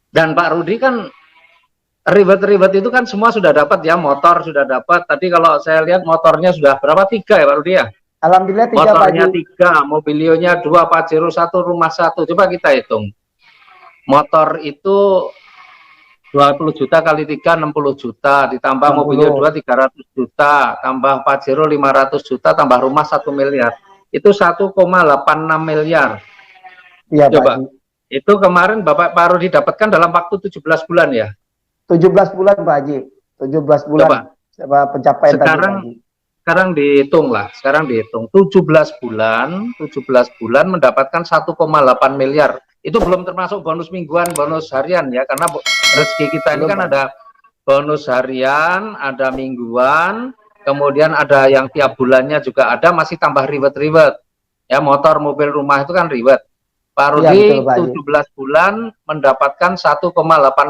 Dan Pak Rudi kan ribet-ribet itu kan semua sudah dapat ya, motor sudah dapat. Tadi kalau saya lihat motornya sudah berapa? 3 ya Pak Rudi ya? Alhamdulillah 3 Pak Haji. Motornya 3, mobilionya 2, Pajero 1, rumah 1. Coba kita hitung. Motor itu 20 juta kali 3, 60 juta, ditambah 60. mobilio 2, 300 juta, tambah Pajero 500 juta, tambah rumah 1 miliar. Itu 1,86 miliar. Iya Pak Coba. Haji. Itu kemarin Bapak Pak Rudi dapatkan dalam waktu 17 bulan ya? 17 bulan Pak Haji. 17 bulan. Coba. Pencapaian sekarang, tadi Pak Haji. Sekarang dihitung lah. Sekarang dihitung 17 bulan mendapatkan 1,8 miliar. Itu belum termasuk bonus mingguan, bonus harian ya, karena rezeki kita ini kan ada bonus harian, ada mingguan, kemudian ada yang tiap bulannya juga ada, masih tambah ribet-ribet. Ya, motor, mobil, rumah itu kan ribet. Pak Rudi ya, 17 bulan mendapatkan 1,86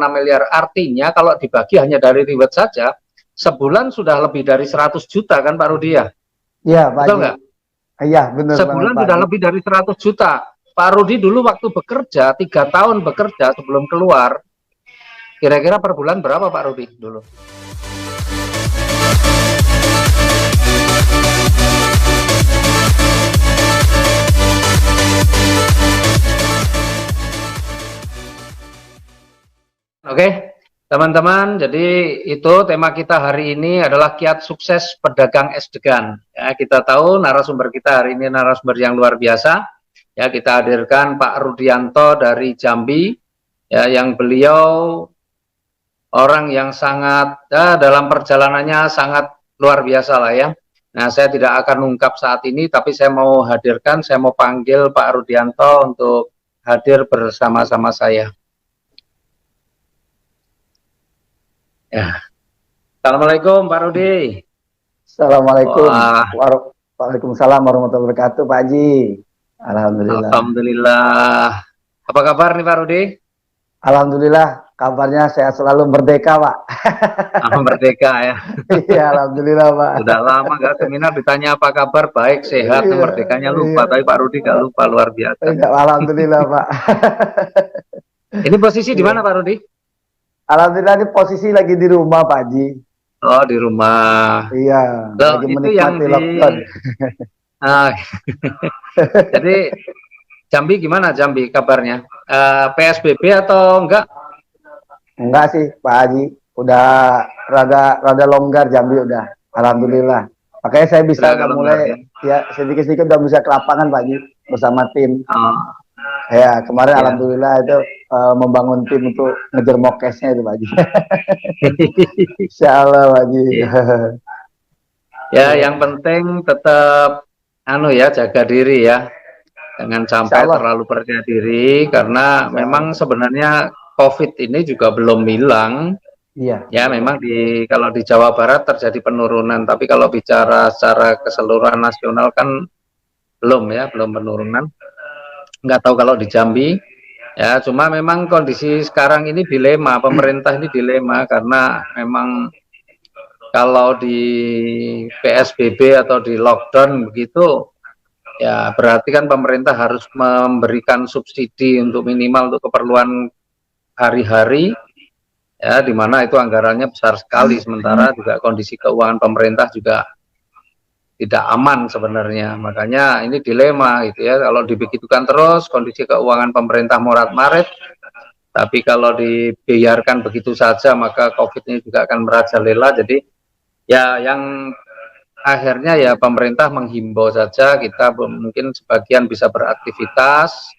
miliar. Artinya kalau dibagi hanya dari ribet saja, sebulan sudah lebih dari 100 juta kan Pak Rudi ya? Iya Pak. Betul nggak? Iya benar. Sebulan banget, sudah lebih dari 100 juta. Pak Rudi dulu waktu bekerja, 3 tahun bekerja sebelum keluar, kira-kira per bulan berapa Pak Rudi dulu? Oke, teman-teman, jadi itu tema kita hari ini adalah kiat sukses pedagang es degan. Ya, kita tahu narasumber kita hari ini narasumber yang luar biasa. Ya, kita hadirkan Pak Rudianto dari Jambi, ya, yang beliau orang yang sangat dalam perjalanannya sangat luar biasa lah ya. Nah, saya tidak akan ungkap saat ini, tapi saya mau hadirkan, saya mau panggil Pak Rudianto untuk hadir bersama-sama saya. Ya. Assalamualaikum Pak Rudi. Assalamualaikum. Waalaikumsalam warahmatullahi wabarakatuh Pak Haji. Alhamdulillah. Alhamdulillah. Apa kabar nih Pak Rudi? Alhamdulillah, kabarnya sehat selalu, merdeka Pak. Merdeka ya. Iya, alhamdulillah Pak. Sudah lama nggak seminar ditanya apa kabar, baik, sehat, iya, merdekanya lupa, tapi Pak Rudi nggak lupa, luar biasa. Alhamdulillah Pak. Ini posisi di mana Pak Rudi? Alhamdulillah ini posisi lagi di rumah Pak Haji. Oh, di rumah. Iya, loh, lagi itu yang di lockdown. Jadi Jambi gimana Jambi kabarnya? PSBB atau enggak? Enggak sih Pak Haji, udah rada longgar Jambi udah. Alhamdulillah. Makanya saya bisa mulai ya sedikit-sedikit udah bisa ke lapangan Pak Haji bersama tim. Ya kemarin ya, alhamdulillah itu membangun tim untuk ngejar mokesnya itu Pak Haji. Insyaallah Pak Haji. Ya yang penting tetap jaga diri ya. Jangan sampai terlalu percaya diri karena memang sebenarnya COVID ini juga belum hilang. Iya. Ya memang kalau di Jawa Barat terjadi penurunan, tapi kalau bicara secara keseluruhan nasional kan belum penurunan. Nggak tahu kalau di Jambi ya, cuma memang kondisi sekarang ini dilema, pemerintah ini dilema karena memang kalau di PSBB atau di lockdown begitu ya berarti kan pemerintah harus memberikan subsidi untuk minimal untuk keperluan hari-hari ya, dimana itu anggarannya besar sekali, sementara juga kondisi keuangan pemerintah juga tidak aman sebenarnya. Makanya ini dilema gitu ya, kalau dibegitukan terus kondisi keuangan pemerintah morat-marit, tapi kalau dibiarkan begitu saja maka COVID ini juga akan merajalela. Jadi ya yang akhirnya ya pemerintah menghimbau saja, kita mungkin sebagian bisa beraktivitas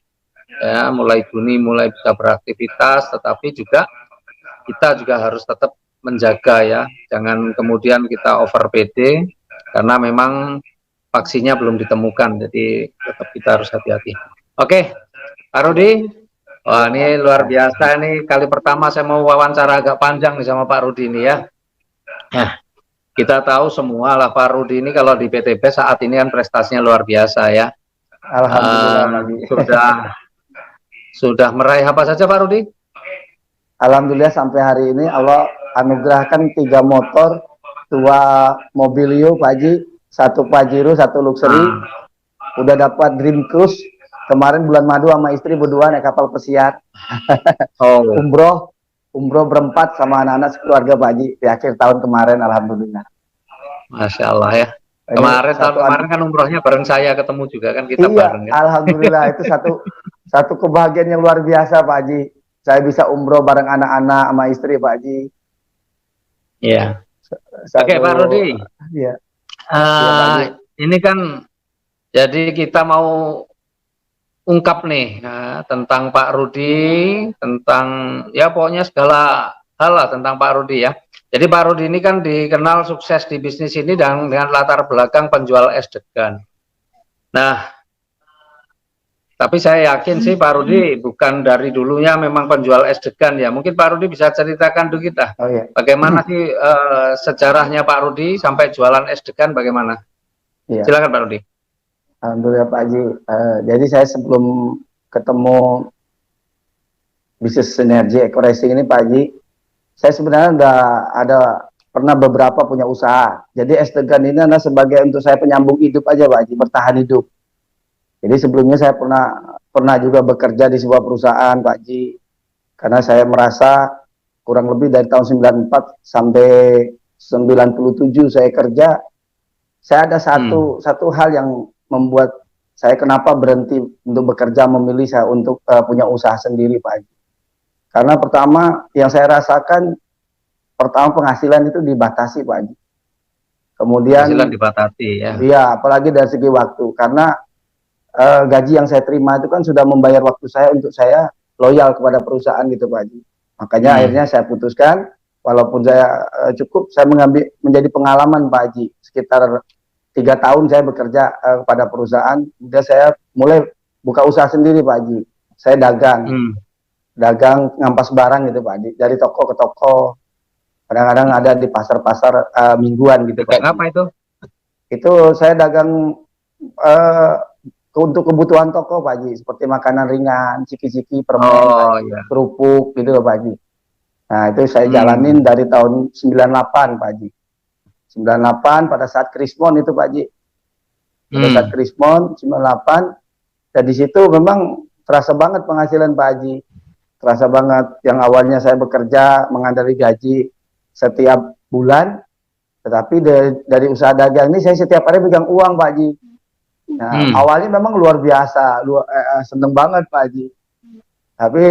ya, mulai Juni mulai bisa beraktivitas, tetapi juga kita juga harus tetap menjaga ya, jangan kemudian kita over PD karena memang vaksinnya belum ditemukan, jadi tetap kita harus hati-hati. Oke, Pak Rudi, wah ini luar biasa nih, kali pertama saya mau wawancara agak panjang nih sama Pak Rudi ini ya. Nah, kita tahu semua lah Pak Rudi ini kalau di PTB saat ini kan prestasinya luar biasa ya. Alhamdulillah. Sudah meraih apa saja Pak Rudi? Alhamdulillah sampai hari ini Allah anugerahkan 3 motor, 2 mobilio Pak Haji, 1 Pajero, 1 Luxury. Udah dapat Dream Cruise kemarin bulan madu sama istri berdua naik kapal pesiar. Oh, umroh berempat sama anak-anak sekeluarga Pak Haji di akhir tahun kemarin, alhamdulillah. Masya Allah ya. Ini Tahun kemarin kan umrohnya bareng saya, ketemu juga kan, kita iya, bareng kan. alhamdulillah itu satu kebahagiaan yang luar biasa Pak Haji. Saya bisa umroh bareng anak-anak sama istri Pak Haji. Iya. Oke Pak Rudi. Iya. Ini kan jadi kita mau ungkap nih tentang Pak Rudi, tentang ya pokoknya segala hal lah tentang Pak Rudi ya. Jadi Pak Rudi ini kan dikenal sukses di bisnis ini dengan latar belakang penjual es degan. Nah, tapi saya yakin sih Pak Rudi bukan dari dulunya memang penjual es degan ya. Mungkin Pak Rudi bisa ceritakan dulu kita. Oh, iya. Bagaimana sih sejarahnya Pak Rudi sampai jualan es degan bagaimana? Iya. Silakan Pak Rudi. Alhamdulillah Pak Haji. Jadi saya sebelum ketemu bisnis sinergi Eco Racing ini Pak Haji, saya sebenarnya udah ada pernah beberapa punya usaha. Jadi es degan ini adalah sebagai untuk saya penyambung hidup aja Pak Haji, bertahan hidup. Jadi sebelumnya saya pernah juga bekerja di sebuah perusahaan Pak Haji, karena saya merasa kurang lebih dari tahun 94 sampai 97 saya kerja. Saya ada satu hal yang membuat saya kenapa berhenti untuk bekerja, memilih saya untuk punya usaha sendiri Pak Haji. Karena pertama yang saya rasakan, pertama penghasilan itu dibatasi Pak Haji. Kemudian penghasilan dibatasi ya. Iya, apalagi dari segi waktu. Karena gaji yang saya terima itu kan sudah membayar waktu saya untuk saya loyal kepada perusahaan gitu Pak Haji. Makanya akhirnya saya putuskan, walaupun saya cukup, saya menjadi pengalaman Pak Haji. Sekitar 3 tahun saya bekerja pada perusahaan, kemudian saya mulai buka usaha sendiri Pak Haji. Saya dagang ngampas barang gitu Pak Haji, dari toko ke toko, kadang-kadang ada di pasar-pasar mingguan gitu Pak Haji. Apa itu? Itu saya dagang untuk kebutuhan toko Pak Haji, seperti makanan ringan, ciki-ciki, permen, kerupuk gitu loh Pak Haji. Nah itu saya jalanin dari tahun 98 Pak Haji. 98 pada saat Krismon itu Pak Haji. Pada saat Krismon 98, dan di situ memang terasa banget penghasilan Pak Haji. Terasa banget, yang awalnya saya bekerja mengandalkan gaji setiap bulan, tetapi dari usaha dagang ini saya setiap hari pegang uang Pak Haji. Nah, awalnya memang luar biasa, seneng banget Pak Haji. Tapi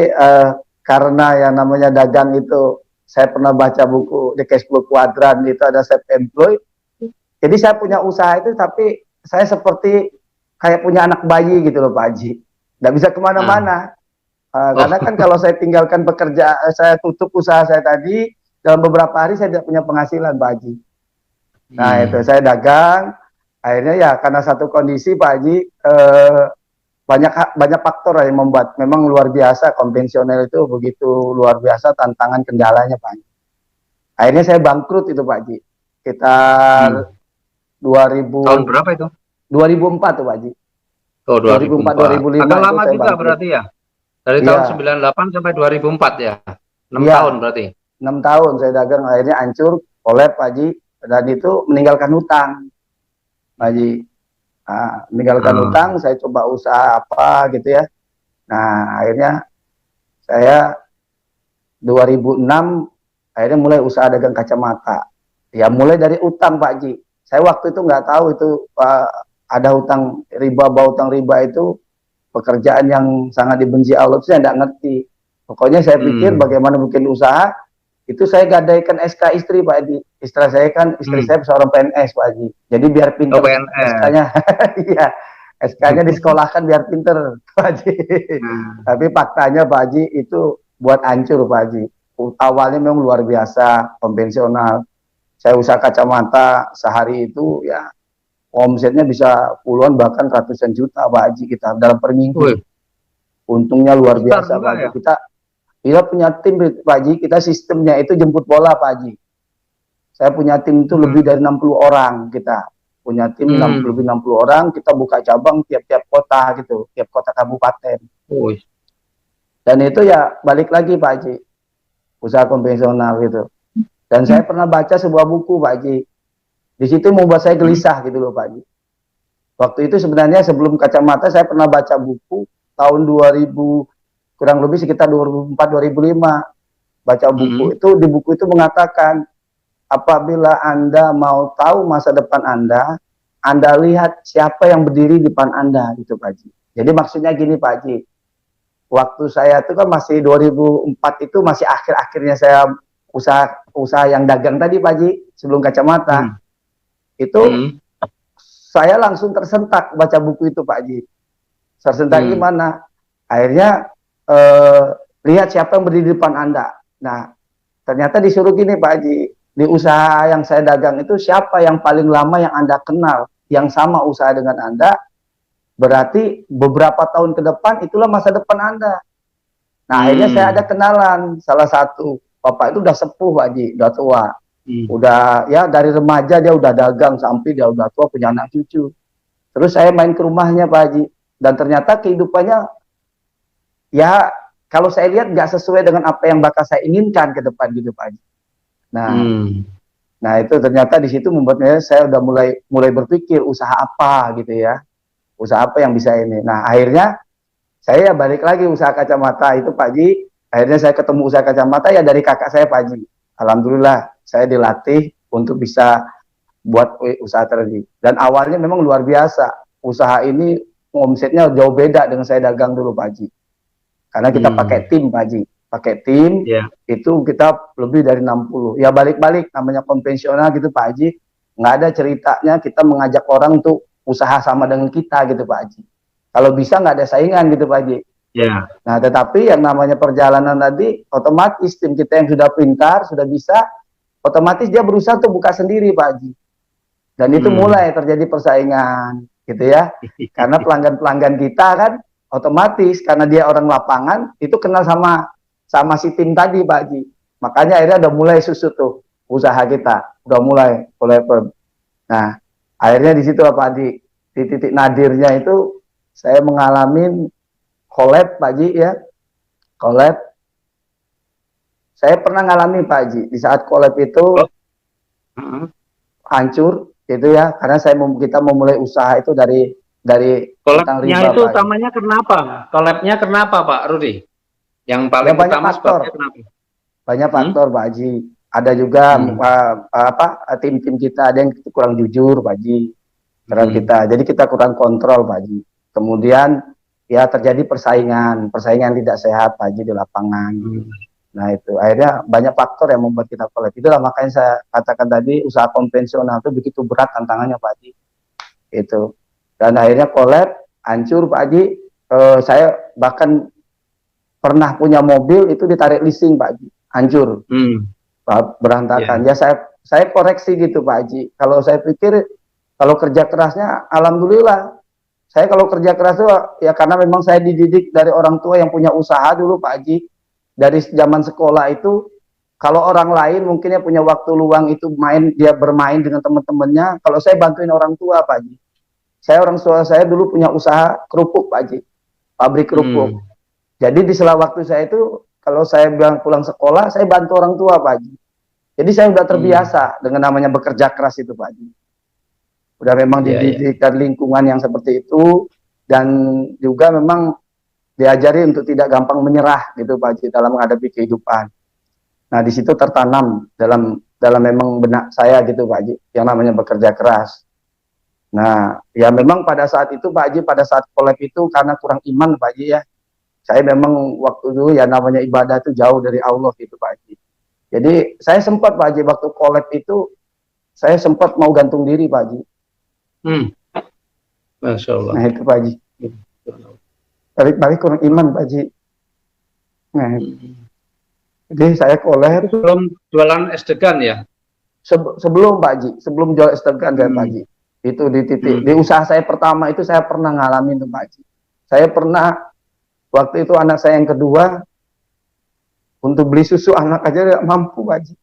karena yang namanya dagang itu, saya pernah baca buku The Cash Flow Quadrant, itu ada self-employed. Jadi saya punya usaha itu, tapi saya seperti kayak punya anak bayi gitu loh Pak Haji. Nggak bisa kemana-mana. Karena kan kalau saya tinggalkan bekerja, saya tutup usaha saya tadi, dalam beberapa hari saya tidak punya penghasilan Pak Haji. Nah itu saya dagang, akhirnya ya karena satu kondisi Pak Haji, banyak faktor yang membuat memang luar biasa, konvensional itu begitu luar biasa tantangan kendalanya Pak Haji. Akhirnya saya bangkrut itu Pak Haji. Sekitar 2000 tahun berapa itu? 2004 tuh Pak Haji. Oh, 2004 2005. Agak lama juga bangkrut. Berarti ya. Dari tahun 98 sampai 2004 ya. 6 tahun berarti. 6 tahun saya dagang, akhirnya hancur, kolab Pak Haji, dan itu meninggalkan hutang Pak Haji. Nah, meninggalkan hutang, saya coba usaha apa gitu ya. Nah, akhirnya saya 2006 akhirnya mulai usaha dagang kacamata. Ya mulai dari utang Pak Haji. Saya waktu itu nggak tahu itu ada hutang riba, hutang riba itu pekerjaan yang sangat dibenci Allah, saya nggak ngerti. Pokoknya saya pikir bagaimana bikin usaha, itu saya gadaikan SK istri Pak Haji. Istri saya kan, istri saya seorang PNS Pak Haji. Jadi biar pinter SK-nya, iya, SK-nya disekolahkan biar pinter Pak Haji. Tapi faktanya Pak Haji itu buat hancur Pak Haji. Awalnya memang luar biasa, konvensional. Saya usaha kacamata sehari itu ya omsetnya bisa puluhan bahkan ratusan juta Pak Haji kita dalam per minggu. Untungnya luar biasa Pak Haji. Kita punya tim Pak Haji, kita sistemnya itu jemput bola Pak Haji. Saya punya tim itu lebih dari 60 orang kita. Punya tim lebih 60 orang, kita buka cabang tiap-tiap kota gitu, tiap kota kabupaten. Dan itu ya balik lagi Pak Haji, usaha konvensional gitu. Dan saya pernah baca sebuah buku Pak Haji. Di situ membuat saya gelisah gitu loh Pak Haji. Waktu itu sebenarnya sebelum kacamata saya pernah baca buku tahun 2000, kurang lebih sekitar 2004-2005. Baca buku itu, di buku itu mengatakan apabila Anda mau tahu masa depan Anda lihat siapa yang berdiri di depan Anda gitu Pak Haji. Jadi maksudnya gini Pak Haji, waktu saya itu kan masih 2004 itu masih akhir-akhirnya saya usaha yang dagang tadi Pak Haji, sebelum kacamata. Itu saya langsung tersentak baca buku itu Pak Haji. Tersentak gimana? Akhirnya lihat siapa yang berdiri di depan Anda. Nah, ternyata disuruh gini Pak Haji, di usaha yang saya dagang itu siapa yang paling lama yang Anda kenal, yang sama usaha dengan Anda, berarti beberapa tahun ke depan itulah masa depan Anda. Nah, akhirnya saya ada kenalan, salah satu bapak itu udah sepuh Pak Haji, udah tua. Udah ya dari remaja dia udah dagang sampai dia udah tua punya anak cucu. Terus saya main ke rumahnya Pak Haji, dan ternyata kehidupannya ya kalau saya lihat nggak sesuai dengan apa yang bakal saya inginkan ke depan gitu Pak Haji. Nah itu ternyata di situ membuatnya saya udah mulai berpikir usaha apa gitu ya, usaha apa yang bisa ini. Nah akhirnya saya balik lagi usaha kacamata itu Pak Haji. Akhirnya saya ketemu usaha kacamata ya dari kakak saya Pak Haji. Alhamdulillah saya dilatih untuk bisa buat usaha tadi. Dan awalnya memang luar biasa. Usaha ini omsetnya jauh beda dengan saya dagang dulu Pak Haji. Karena kita pakai tim Pak Haji. Pakai tim, itu kita lebih dari 60. Ya balik-balik, namanya konvensional gitu Pak Haji. Nggak ada ceritanya kita mengajak orang untuk usaha sama dengan kita gitu Pak Haji. Kalau bisa nggak ada saingan gitu Pak Haji. Nah tetapi yang namanya perjalanan tadi, otomatis tim kita yang sudah pintar, sudah bisa, otomatis dia berusaha untuk buka sendiri Pak Haji. Dan itu mulai terjadi persaingan gitu ya. Karena pelanggan-pelanggan kita kan otomatis karena dia orang lapangan itu kenal sama si tim tadi Pak Haji. Makanya akhirnya udah mulai susut tuh usaha kita. Udah mulai. Nah, akhirnya di situ Pak Haji, di titik nadirnya itu saya mengalami collab Pak Haji ya. Collab. Saya pernah ngalami Pak Haji di saat collab itu hancur gitu ya, karena kita memulai usaha itu dari collabnya itu utamanya kenapa? Collabnya kenapa Pak Rudi? Yang paling utama sebabnya kenapa? Banyak faktor Pak Haji. Ada juga tim-tim kita ada yang kurang jujur Pak Haji terhadap kita. Jadi kita kurang kontrol Pak Haji. Kemudian ya terjadi persaingan tidak sehat Pak Haji di lapangan. Nah itu akhirnya banyak faktor yang membuat kita collab. Itulah makanya saya katakan tadi usaha konvensional itu begitu berat tantangannya Pak Haji. Itu. Dan akhirnya collab hancur Pak Haji. Saya bahkan pernah punya mobil itu ditarik leasing Pak Haji, hancur, berantakan. Ya saya koreksi gitu Pak Haji. Kalau saya pikir kalau kerja kerasnya, alhamdulillah. Saya kalau kerja keras itu ya karena memang saya dididik dari orang tua yang punya usaha dulu Pak Haji. Dari zaman sekolah itu, kalau orang lain mungkinnya punya waktu luang itu dia bermain dengan teman-temannya. Kalau saya bantuin orang tua Pak Haji. Orang tua saya dulu punya usaha kerupuk Pak Haji, pabrik kerupuk. Jadi di sela waktu saya itu, kalau saya pulang sekolah, saya bantu orang tua Pak Haji. Jadi saya sudah terbiasa dengan namanya bekerja keras itu Pak Haji. Udah memang dididik dari lingkungan yang seperti itu, dan juga memang diajari untuk tidak gampang menyerah gitu Pak Haji dalam menghadapi kehidupan. Nah di situ tertanam dalam memang benak saya gitu Pak Haji, yang namanya bekerja keras. Nah ya memang pada saat itu Pak Haji, pada saat collab itu karena kurang iman Pak Haji ya. Saya memang waktu dulu ya namanya ibadah itu jauh dari Allah gitu Pak Haji. Jadi saya sempat Pak Haji waktu collab itu, saya sempat mau gantung diri Pak Haji. Masya Allah. Nah itu Pak Haji. Balik kurang iman Pak Haji. Nah, jadi saya collab. Sebelum jualan es-degan ya? Sebelum Pak Haji, sebelum jual es-degan Pak Haji. Itu di titik, di usaha saya pertama itu saya pernah ngalamin tuh Pak Haji. Saya pernah, waktu itu anak saya yang kedua, untuk beli susu anak aja tidak mampu Pak Haji.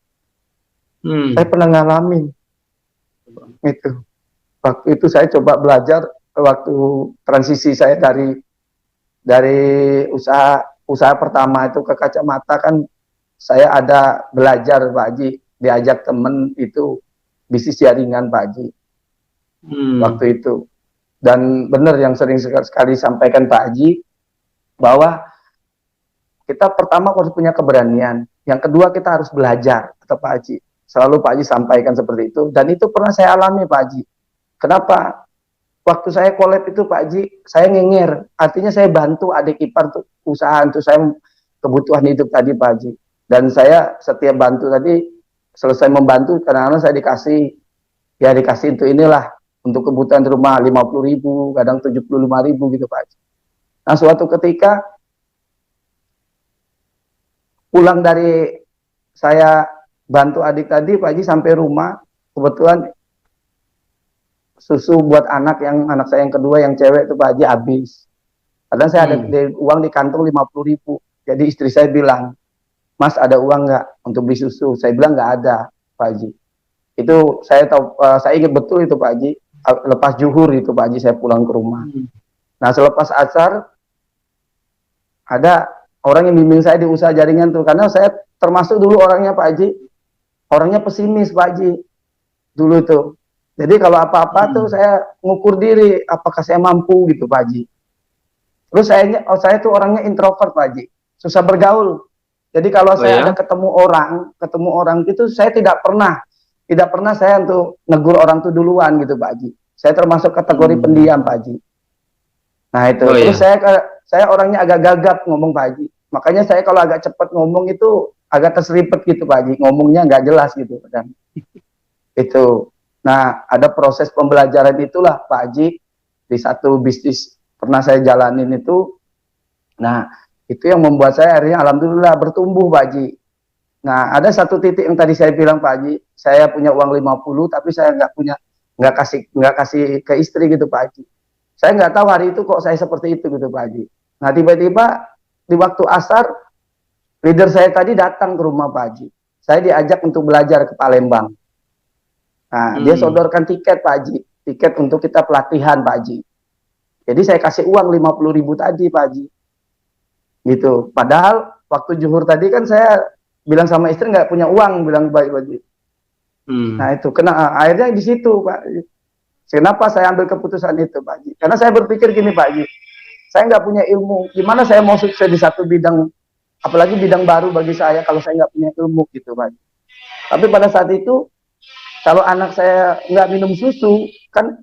Saya pernah ngalamin. Itu. Waktu itu saya coba belajar, waktu transisi saya dari usaha pertama itu ke kacamata kan, saya ada belajar Pak Haji, diajak temen itu bisnis jaringan Pak Haji. Waktu itu Dan benar yang sering sekali sampaikan Pak Haji, bahwa kita pertama harus punya keberanian, yang kedua kita harus belajar, kata Pak Haji. Selalu Pak Haji sampaikan seperti itu, dan itu pernah saya alami Pak Haji. Kenapa? Waktu saya collab itu Pak Haji, saya ngenger, artinya saya bantu adik ipar tuh usaha untuk saya kebutuhan hidup tadi Pak Haji. Dan saya setiap bantu tadi, selesai membantu, kadang-kadang saya dikasih untuk inilah, untuk kebutuhan rumah 50.000, kadang 75.000 gitu Pak Haji. Nah suatu ketika pulang dari saya bantu adik tadi Pak Haji sampai rumah, kebetulan susu buat anak saya yang kedua yang cewek itu Pak Haji habis. Kadang saya ada uang di kantong 50.000. Jadi istri saya bilang, Mas ada uang nggak untuk beli susu? Saya bilang nggak ada Pak Haji. Itu saya tahu, saya ingat betul itu Pak Haji. Lepas zuhur itu Pak Haji saya pulang ke rumah. Nah selepas asar ada orang yang bimbing saya di usaha jaringan tuh, karena saya termasuk dulu orangnya Pak Haji, orangnya pesimis Pak Haji dulu tuh. Jadi kalau apa-apa tuh saya ngukur diri, apakah saya mampu gitu Pak Haji. Terus saya tuh orangnya introvert Pak Haji, susah bergaul. Jadi kalau saya ada ketemu orang itu saya tidak pernah saya untuk negur orang tuh duluan gitu Pak Haji. Saya termasuk kategori pendiam Pak Haji. Nah itu, terus saya orangnya agak gagap ngomong Pak Haji. Makanya saya kalau agak cepat ngomong itu agak terselipet gitu Pak Haji, ngomongnya nggak jelas gitu. Dan itu, nah ada proses pembelajaran itulah Pak Haji, di satu bisnis pernah saya jalanin itu. Nah itu yang membuat saya akhirnya alhamdulillah bertumbuh Pak Haji. Nah ada satu titik yang tadi saya bilang Pak Haji, saya punya uang 50 tapi saya nggak kasih ke istri gitu Pak Haji. Saya nggak tahu hari itu kok saya seperti itu gitu Pak Haji. Nah tiba-tiba di waktu asar, leader saya tadi datang ke rumah Pak Haji. Saya diajak untuk belajar ke Palembang. Nah dia sodorkan tiket Pak Haji, tiket untuk kita pelatihan Pak Haji. Jadi saya kasih uang 50.000 tadi Pak Haji. Gitu. Padahal waktu zuhur tadi kan saya bilang sama istri nggak punya uang, bilang baik Pak Haji. Nah itu akhirnya di situ Pak Haji. Kenapa saya ambil keputusan itu Pak Haji? Karena saya berpikir gini Pak Haji, saya nggak punya ilmu, gimana saya mau sukses di satu bidang, apalagi bidang baru bagi saya kalau saya nggak punya ilmu gitu Pak Haji. Tapi pada saat itu, kalau anak saya nggak minum susu, kan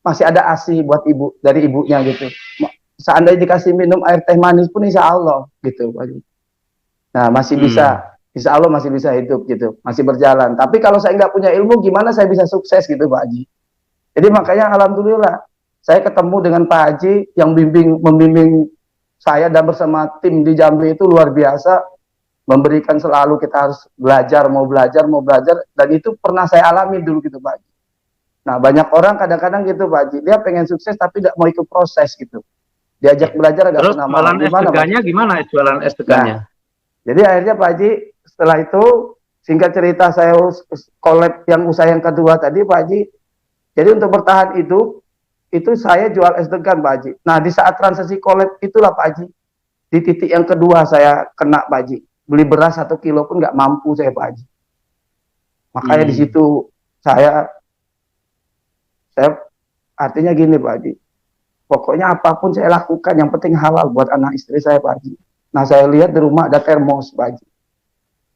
masih ada ASI buat ibu, dari ibunya gitu. Seandainya dikasih minum air teh manis pun insya Allah gitu Pak Haji. Nah masih bisa, insya Allah masih bisa hidup gitu, masih berjalan. Tapi kalau saya nggak punya ilmu, gimana saya bisa sukses gitu Pak Haji? Jadi makanya alhamdulillah saya ketemu dengan Pak Haji yang membimbing saya dan bersama tim di Jambi itu luar biasa, memberikan selalu kita harus belajar, mau belajar, dan itu pernah saya alami dulu gitu Pak Haji. Nah banyak orang kadang-kadang gitu Pak Haji, dia pengen sukses tapi tidak mau ikut proses gitu, diajak belajar agak pernah mau. Gimana jualan SDK-nya? Nah, jadi akhirnya Pak Haji setelah itu, singkat cerita saya collab yang usaha yang kedua tadi Pak Haji. Jadi untuk bertahan hidup, itu saya jual SDK Pak Haji. Nah di saat transisi collab itulah Pak Haji, di titik yang kedua saya kena Pak Haji. Beli beras 1 kilo pun nggak mampu saya Pak Haji. Makanya di situ saya artinya gini Pak Haji, pokoknya apapun saya lakukan, yang penting halal buat anak istri saya Pak Haji. Nah saya lihat di rumah ada termos Pak Haji.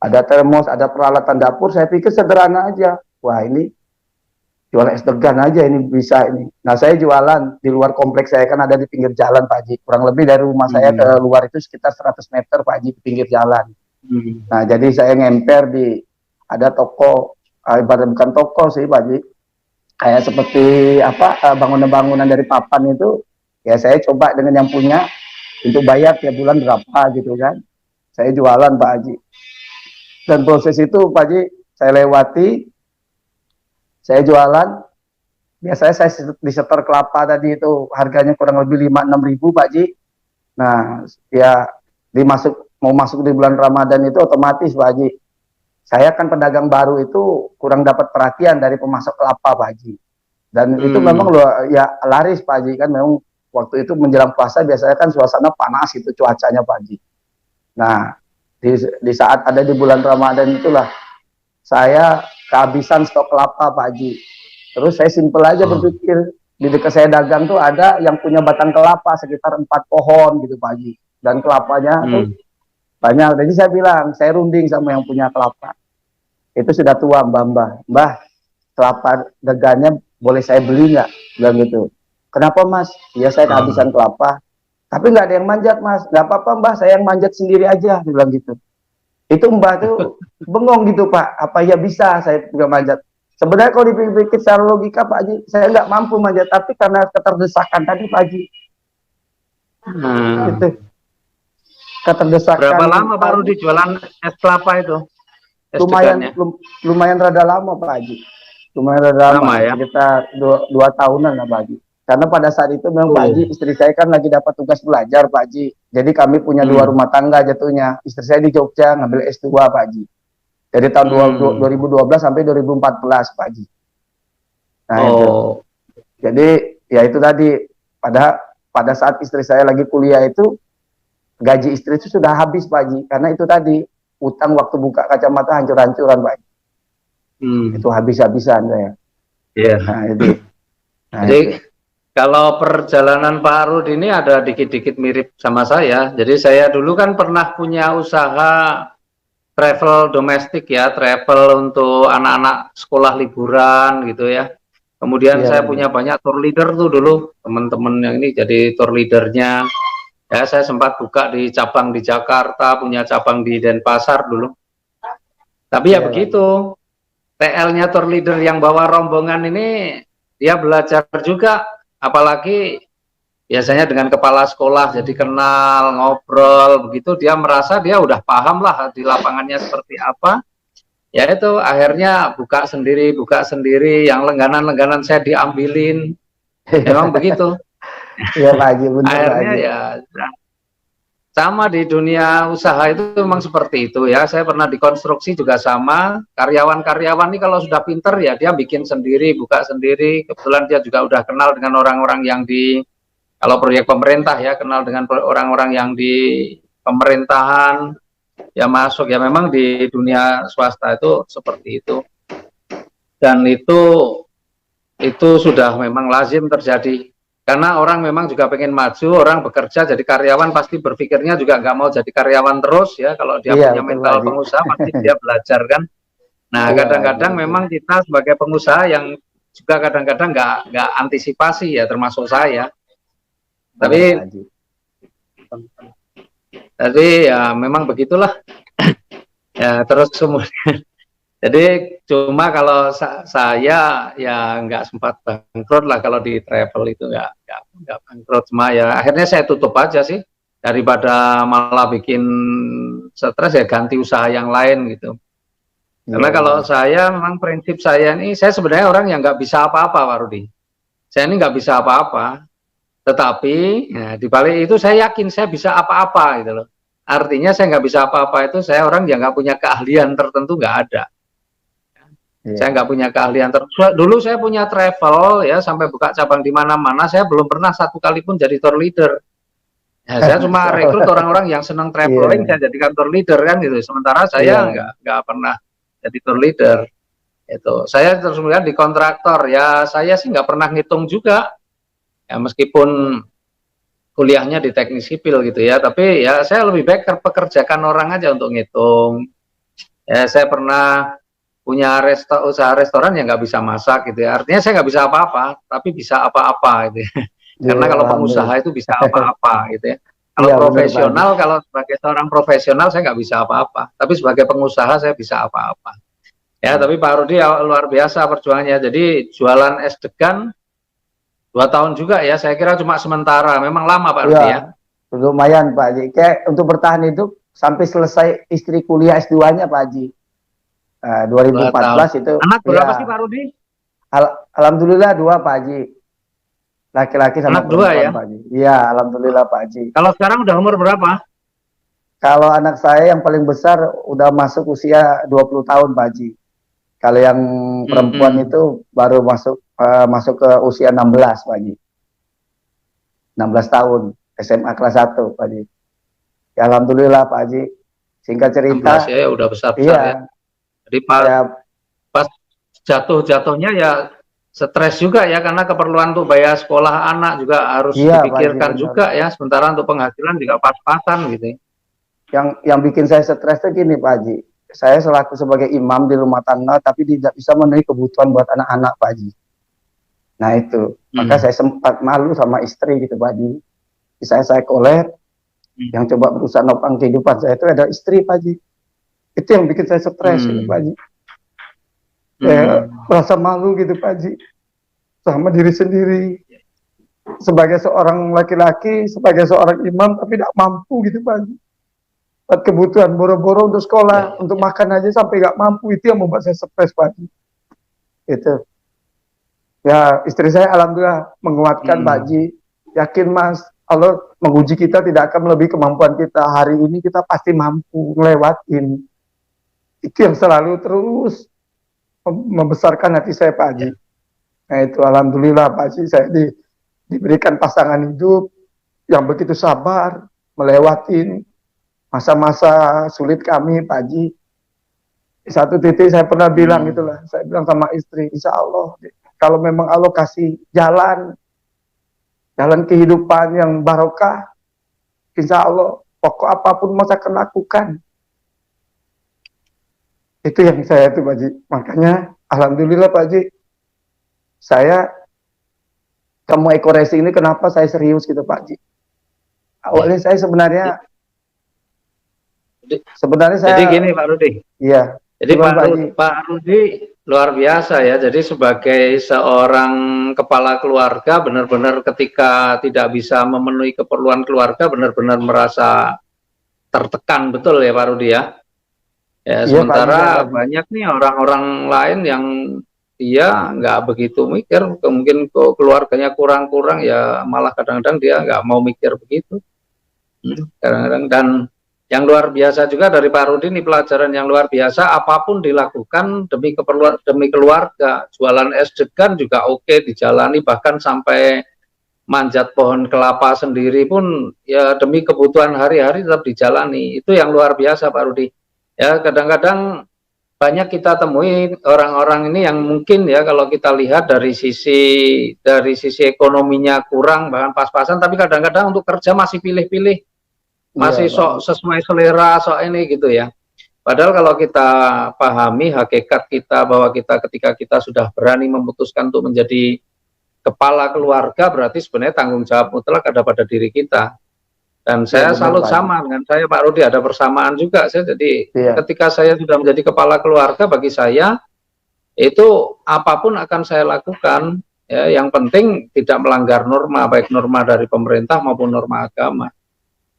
Ada termos, ada peralatan dapur, saya pikir sederhana aja. Wah ini jualan es degan aja ini bisa ini. Nah saya jualan di luar kompleks saya, kan ada di pinggir jalan Pak Haji. Kurang lebih dari rumah saya ke luar itu sekitar 100 meter Pak Haji, di pinggir jalan. Nah jadi saya ngemper ada toko, ibarat bukan toko sih Pak Haji, kayak seperti bangunan-bangunan dari papan itu, ya saya coba dengan yang punya untuk bayar tiap bulan berapa gitu kan. Saya jualan Pak Haji. Dan proses itu Pak Haji saya lewati. Saya jualan, biasanya saya di setor kelapa tadi itu harganya kurang lebih 5-6 ribu Pak Haji. Nah ya mau masuk di bulan Ramadan itu otomatis Pak Haji, saya kan pedagang baru itu kurang dapat perhatian dari pemasok kelapa Pak Haji. Dan itu memang ya laris Pak Haji, kan memang waktu itu menjelang puasa biasanya kan suasana panas itu cuacanya Pak Haji. Nah di saat ada di bulan Ramadan itulah saya kehabisan stok kelapa Pak Haji. Terus saya simpel aja berpikir, di dekat saya dagang tuh ada yang punya batang kelapa sekitar 4 pohon gitu Pak Haji. Dan kelapanya tuh banyak. Jadi saya bilang, saya runding sama yang punya kelapa. Itu sudah tua Mbah, kelapa dagannya boleh saya beli nggak? Bilang gitu. Kenapa Mas? Ya saya kehabisan kelapa. Tapi nggak ada yang manjat Mas. Nggak apa-apa Mbah, saya yang manjat sendiri aja. Bilang gitu. Itu Mbah tuh bengong gitu Pak. Apa ya bisa saya juga manjat? Sebenarnya kalau dipikir secara logika Pak Haji, saya nggak mampu manjat. Tapi karena keterdesakan tadi Pak Haji. Gitu. Keterdesakan. Berapa lama Pak Rudi jualan es kelapa itu? Lumayan rada lama Pak Haji. Lumayan rada lama ya? Sekitar 2 tahunan lah Pak Haji. Karena pada saat itu memang Pak Haji, istri saya kan lagi dapat tugas belajar Pak Haji. Jadi kami punya 2 rumah tangga jatuhnya. Istri saya di Jogja ngambil S2 Pak Haji. Dari tahun 2012 sampai 2014 Pak Haji. Nah itu. Jadi ya itu tadi, pada saat istri saya lagi kuliah itu, gaji istri itu sudah habis Pak Haji. Karena itu tadi, utang waktu buka kacamata hancur-hancuran Pak Haji. Itu habis-habisan saya. Iya. Nah, itu. Jadi kalau perjalanan Pak Rudi ini ada dikit-dikit mirip sama saya. Jadi saya dulu kan pernah punya usaha travel domestik ya, travel untuk anak-anak sekolah liburan gitu ya. Kemudian saya punya banyak tour leader tuh dulu, teman-teman yang ini jadi tour leadernya. Ya, saya sempat buka di cabang di Jakarta, punya cabang di Denpasar dulu. Tapi ya begitu, TL-nya tour leader yang bawa rombongan ini, dia belajar juga, apalagi biasanya dengan kepala sekolah, jadi kenal, ngobrol, begitu dia merasa dia udah paham lah di lapangannya seperti apa. Ya itu akhirnya buka sendiri, yang langganan-langganan saya diambilin, memang begitu. Ya Pak Haji, benar, akhirnya ya sama di dunia usaha itu memang seperti itu ya. Saya pernah di konstruksi juga sama, karyawan-karyawan ini kalau sudah pinter ya dia bikin sendiri, buka sendiri. Kebetulan dia juga udah kenal dengan orang-orang yang kalau proyek pemerintah ya, kenal dengan orang-orang yang di pemerintahan. Ya masuk ya, memang di dunia swasta itu seperti itu, dan itu sudah memang lazim terjadi karena orang memang juga pengen maju, orang bekerja jadi karyawan pasti berpikirnya juga nggak mau jadi karyawan terus ya. Kalau dia punya mental pengusaha pasti dia belajar kan. Nah kadang-kadang memang kita sebagai pengusaha yang juga kadang-kadang nggak antisipasi ya, termasuk saya. Tapi ya memang begitulah. Ya terus kemudian, jadi cuma kalau saya ya nggak sempat bangkrut lah kalau di travel itu, nggak bangkrut, cuma ya akhirnya saya tutup aja sih, daripada malah bikin stres ya ganti usaha yang lain gitu. Karena kalau saya memang prinsip saya ini, saya sebenarnya orang yang nggak bisa apa-apa Pak Rudi. Saya ini nggak bisa apa-apa. Tetapi ya, di balik itu saya yakin saya bisa apa-apa gitu loh. Artinya saya nggak bisa apa-apa itu saya orang yang nggak punya keahlian tertentu, nggak ada. Saya nggak punya keahlian tertentu. Dulu saya punya travel ya, sampai buka cabang di mana-mana, saya belum pernah satu kali pun jadi tour leader. Ya, saya cuma rekrut orang-orang yang senang traveling, saya jadikan tour leader kan gitu. Sementara saya nggak pernah jadi tour leader. Itu saya terus kemudian di kontraktor ya, saya sih nggak pernah ngitung juga. Ya meskipun kuliahnya di teknik sipil gitu ya, tapi ya saya lebih baik pekerjakan orang aja untuk ngitung. Ya saya pernah punya usaha restoran yang nggak bisa masak gitu ya, artinya saya nggak bisa apa-apa, tapi bisa apa-apa gitu ya. Karena kalau pengusaha itu bisa apa-apa gitu ya. Kalau profesional, kalau sebagai seorang profesional saya nggak bisa apa-apa, tapi sebagai pengusaha saya bisa apa-apa. Ya tapi Pak Rudi luar biasa perjuangannya, jadi jualan es degan 2 tahun juga ya, saya kira cuma sementara, memang lama Pak Rudi ya. Lumayan Pak Haji, kayak untuk bertahan itu sampai selesai istri kuliah S2-nya Pak Haji. 2014 itu. Anak berapa sih Pak Rudi? Alhamdulillah 2 Pak Haji. Laki-laki sama perempuan ya? Pak Haji. Iya, alhamdulillah Pak Haji. Kalau sekarang udah umur berapa? Kalau anak saya yang paling besar udah masuk usia 20 tahun Pak Haji. Kalau yang perempuan itu baru masuk ke usia 16 Pak Haji. 16 tahun, SMA kelas 1 Pak Haji. Ya, alhamdulillah Pak Haji. Singkat cerita, 16 ya udah besar-besar ya. Jadi pas jatuhnya ya stres juga ya, karena keperluan untuk bayar sekolah anak juga harus dipikirkan juga ya, sementara untuk penghasilan juga pas-pasan gitu. Yang bikin saya stres itu gini Pak Haji, saya selaku sebagai imam di rumah tangga tapi tidak bisa memenuhi kebutuhan buat anak-anak Pak Haji. Nah itu, maka saya sempat malu sama istri gitu Pak Haji. Saya collab, yang coba berusaha nopang kehidupan saya itu ada istri Pak Haji. Itu yang bikin saya stres gitu Pak Haji. Saya merasa malu gitu Pak Haji sama diri sendiri sebagai seorang laki-laki, sebagai seorang imam tapi tidak mampu gitu Pak Haji. Buat kebutuhan boro-boro untuk sekolah, untuk makan aja sampai nggak mampu, itu yang membuat saya stres Pak Haji. Itu. Ya istri saya alhamdulillah menguatkan Pak Haji, yakin Mas, Allah menguji kita tidak akan melebihi kemampuan kita. Hari ini kita pasti mampu ngelewatin. Itu yang selalu terus membesarkan hati saya Pak Haji. Nah itu alhamdulillah Pak Haji, saya diberikan pasangan hidup yang begitu sabar melewatin masa-masa sulit kami Pak Haji. Di satu titik saya pernah bilang itulah, saya bilang sama istri, insya Allah kalau memang Allah kasih jalan kehidupan yang barokah, insya Allah pokok apapun mau saya akan lakukan. Itu yang saya itu Pak Haji. Makanya alhamdulillah Pak Haji, saya kamu Eko Racing ini kenapa saya serius gitu Pak Haji. Awalnya saya sebenarnya jadi gini Pak Rudi. Iya. Jadi Pak Rudi luar biasa ya. Jadi sebagai seorang kepala keluarga, benar-benar ketika tidak bisa memenuhi keperluan keluarga, benar-benar merasa tertekan, betul ya Pak Rudi ya. Ya, sementara banyak nih orang-orang lain yang dia nggak begitu mikir, mungkin keluarganya kurang-kurang ya, malah kadang-kadang dia nggak mau mikir begitu. Kadang-kadang. Dan yang luar biasa juga dari Pak Rudi ini, pelajaran yang luar biasa, apapun dilakukan demi keperluan, demi keluarga. Jualan es degan juga oke dijalani, bahkan sampai manjat pohon kelapa sendiri pun ya demi kebutuhan hari-hari tetap dijalani. Itu yang luar biasa Pak Rudi. Ya kadang-kadang banyak kita temui orang-orang ini yang mungkin ya kalau kita lihat dari sisi ekonominya kurang, bahkan pas-pasan, tapi kadang-kadang untuk kerja masih pilih-pilih, masih sok sesuai selera, sok ini gitu ya. Padahal kalau kita pahami hakikat kita bahwa kita ketika kita sudah berani memutuskan untuk menjadi kepala keluarga, berarti sebenarnya tanggung jawab mutlak ada pada diri kita. Dan saya salut sama dengan saya Pak Rudi, ada persamaan juga. Saya jadi ketika saya sudah menjadi kepala keluarga, bagi saya itu apapun akan saya lakukan ya, yang penting tidak melanggar norma, baik norma dari pemerintah maupun norma agama.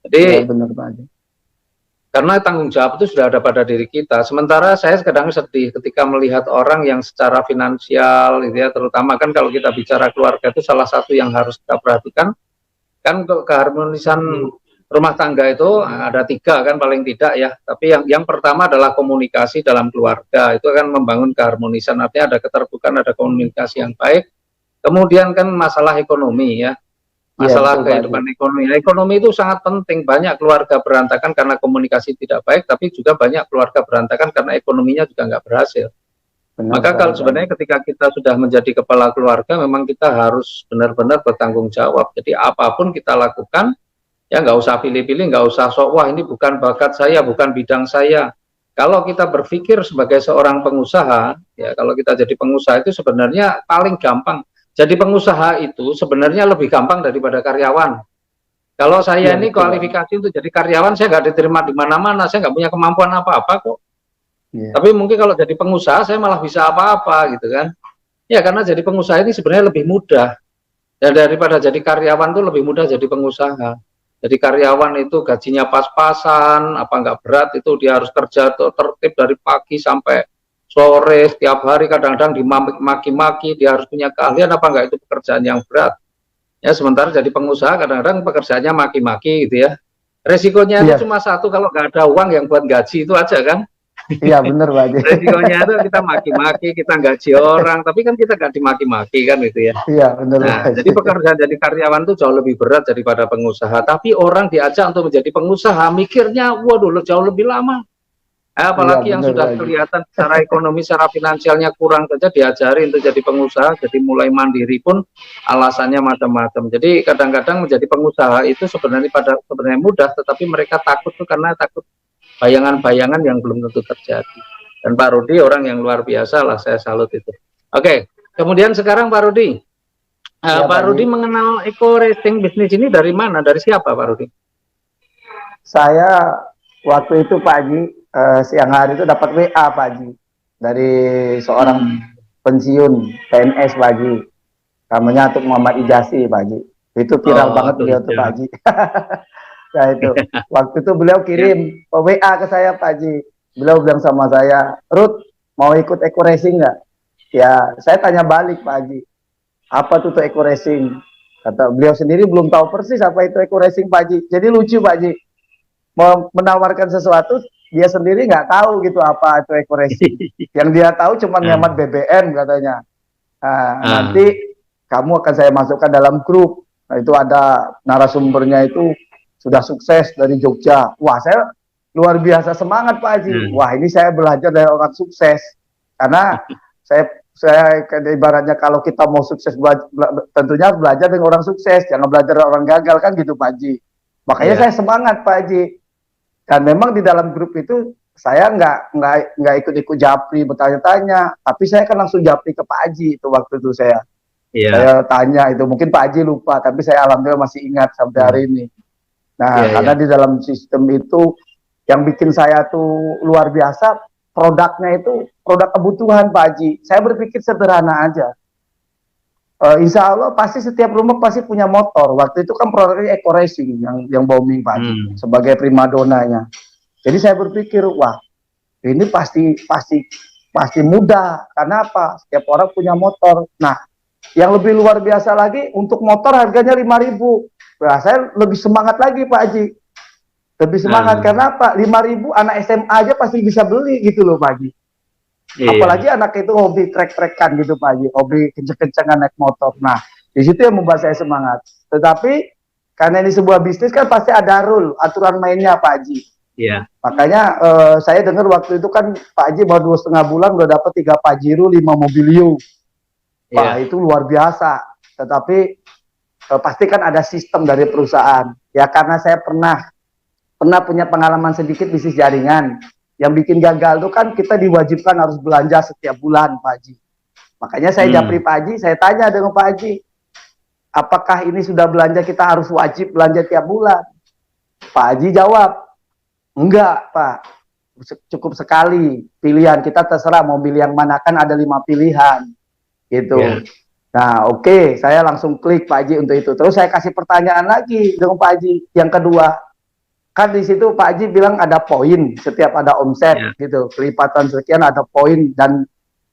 Jadi benar Pak. Karena tanggung jawab itu sudah ada pada diri kita. Sementara saya kadang sedih ketika melihat orang yang secara finansial gitu ya, terutama kan kalau kita bicara keluarga itu salah satu yang harus kita perhatikan kan, keharmonisan rumah tangga itu ada 3 kan paling tidak ya. Tapi yang pertama adalah komunikasi dalam keluarga, itu akan membangun keharmonisan, artinya ada keterbukaan, ada komunikasi yang baik. Kemudian kan masalah ekonomi ya, masalah kehidupan ekonomi. Ekonomi itu sangat penting. Banyak keluarga berantakan karena komunikasi tidak baik, tapi juga banyak keluarga berantakan karena ekonominya juga nggak berhasil. Maka kalau sebenarnya ketika kita sudah menjadi kepala keluarga, memang kita harus benar-benar bertanggung jawab. Jadi apapun kita lakukan, ya nggak usah pilih-pilih, nggak usah sok, wah ini bukan bakat saya, bukan bidang saya. Kalau kita berpikir sebagai seorang pengusaha, ya kalau kita jadi pengusaha itu sebenarnya paling gampang. Jadi pengusaha itu sebenarnya lebih gampang daripada karyawan. Kalau saya ini kualifikasi untuk jadi karyawan, saya nggak diterima di mana-mana, saya nggak punya kemampuan apa-apa kok. Tapi mungkin kalau jadi pengusaha saya malah bisa apa-apa gitu kan. Ya karena jadi pengusaha ini sebenarnya lebih mudah. Dan daripada jadi karyawan itu lebih mudah jadi pengusaha. Jadi karyawan itu gajinya pas-pasan, apa nggak berat, itu dia harus kerja tuh tertib dari pagi sampai sore, setiap hari, kadang-kadang dimaki-maki, dia harus punya keahlian, apa nggak, itu pekerjaan yang berat. Ya sementara jadi pengusaha kadang-kadang pekerjaannya maki-maki gitu ya. Resikonya itu cuma satu, kalau nggak ada uang yang buat gaji itu aja kan. Iya benar Pak. Resikonya itu kita maki-maki, kita gaji orang, tapi kan kita nggak dimaki-maki kan gitu ya. Iya benar. Nah, jadi pekerjaan jadi karyawan itu jauh lebih berat daripada pengusaha. Tapi orang diajak untuk menjadi pengusaha, mikirnya waduh jauh lebih lama. Iya Apalagi yang bener sudah Pak Haji. kelihatan secara ekonomi, secara finansialnya kurang saja diajari untuk jadi pengusaha, jadi mulai mandiri pun alasannya macam-macam. Jadi kadang-kadang menjadi pengusaha itu sebenarnya mudah, tetapi mereka takut tuh karena takut bayangan-bayangan yang belum tentu terjadi. Dan Pak Rudi orang yang luar biasa lah, saya salut itu. Oke, kemudian sekarang Pak Rudi, Iya Pak Pak Haji. Rudi mengenal eco racing bisnis ini dari mana? Dari siapa Pak Rudi? Saya waktu itu Pak Haji, siang hari itu dapat WA Pak Haji dari seorang pensiun PNS Pak Haji, namanya Atuk Muhammad Ijasi Pak Haji. Itu viral Oh, banget tuh beliau tuh Pak hijau. Haji. Nah itu, waktu itu beliau Ya. kirim WA ke saya Pak Haji. Beliau bilang sama saya, Ruth mau ikut eco racing nggak? Ya, saya tanya balik Pak Haji, apa tuh eco racing? Kata beliau sendiri belum tahu persis apa itu eco racing Pak Haji. Jadi lucu Pak Haji, mau menawarkan sesuatu dia sendiri nggak tahu gitu apa itu eco racing. Yang dia tahu cuma Nah, nyamat BBM katanya. Nah, ah, nanti kamu akan saya masukkan dalam grup. Nah, itu ada narasumbernya itu sudah sukses dari Jogja. Wah, saya luar biasa semangat Pak Haji. nah, Wah, ini saya belajar dari orang sukses. Karena saya ibaratnya kalau kita mau sukses tentunya belajar dengan orang sukses, jangan belajar dari orang gagal kan gitu Pak Haji. Makanya ya, saya semangat Pak Haji. Dan memang di dalam grup itu saya nggak ikut-ikut japri bertanya-tanya, tapi saya kan langsung japri ke Pak Haji itu waktu itu ya, saya tanya itu, mungkin Pak Haji lupa, tapi saya alhamdulillah masih ingat sampai hari ini. Nah, ya, karena ya. di dalam sistem itu yang bikin saya tuh luar biasa, produknya itu produk kebutuhan Pak Haji. Saya berpikir sederhana aja. Insya Allah pasti setiap rumah pasti punya motor. Waktu itu kan produknya Eco Racing yang booming Pak Haji Hmm, sebagai primadonanya. Jadi saya berpikir, wah ini pasti mudah. Karena apa? Setiap orang punya motor. Nah, yang lebih luar biasa lagi, untuk motor harganya 5.000. Nah, saya lebih semangat lagi Pak Haji. Lebih semangat nah, karena apa? 5.000 anak SMA aja pasti bisa beli gitu loh Pak Haji. iya, Apalagi anak itu hobi trek-trekan gitu Pak Haji, hobi kenceng-kencengan naik motor. Nah, di situ yang membuat saya semangat. Tetapi karena ini sebuah bisnis kan pasti ada rule, aturan mainnya Pak Haji. iya, Makanya saya dengar waktu itu kan Pak Haji baru 2,5 bulan udah dapat 3 Pajero, 5 Mobilio. Wah iya, itu luar biasa. Tetapi pasti kan ada sistem dari perusahaan. Ya karena saya pernah punya pengalaman sedikit bisnis jaringan. Yang bikin gagal itu kan kita diwajibkan harus belanja setiap bulan Pak Haji. Makanya saya japri hmm, Pak Haji, saya tanya dengan Pak Haji, apakah ini sudah belanja kita harus wajib belanja tiap bulan? Pak Haji jawab, enggak Pak, cukup sekali pilihan, kita terserah mau pilih yang mana, kan ada 5 pilihan iya, gitu. Nah oke, saya langsung klik Pak Haji untuk itu. Terus saya kasih pertanyaan lagi dengan Pak Haji yang kedua, kan di situ Pak Haji bilang ada poin setiap ada omset iya, gitu, kelipatan sekian ada poin, dan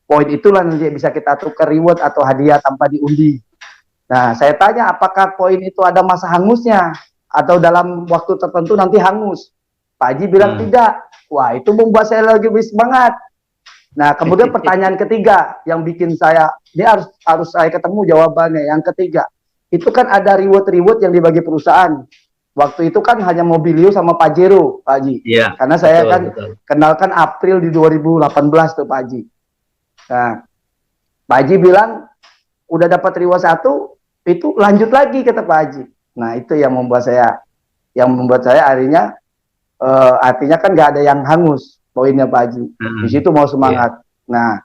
poin itulah nanti bisa kita tukar reward atau hadiah tanpa diundi. Nah saya tanya apakah poin itu ada masa hangusnya atau dalam waktu tertentu nanti hangus. Pak Haji bilang hmm. tidak. Wah itu membuat saya lagi lebih semangat. Nah kemudian pertanyaan ketiga yang bikin saya, ini harus saya ketemu jawabannya. Yang ketiga, itu kan ada reward-reward yang dibagi perusahaan. Waktu itu kan hanya Mobilio sama Pajero, Pak Haji. Iya, Karena saya betul, kan betul. kenalkan April di 2018 tuh Pak Haji. Nah, Pak Haji bilang udah dapat reward satu, itu lanjut lagi kata Pak Haji. Nah itu yang membuat saya artinya kan nggak ada yang hangus poinnya Pak Haji. Di Hmm, situ mau iya, semangat. Nah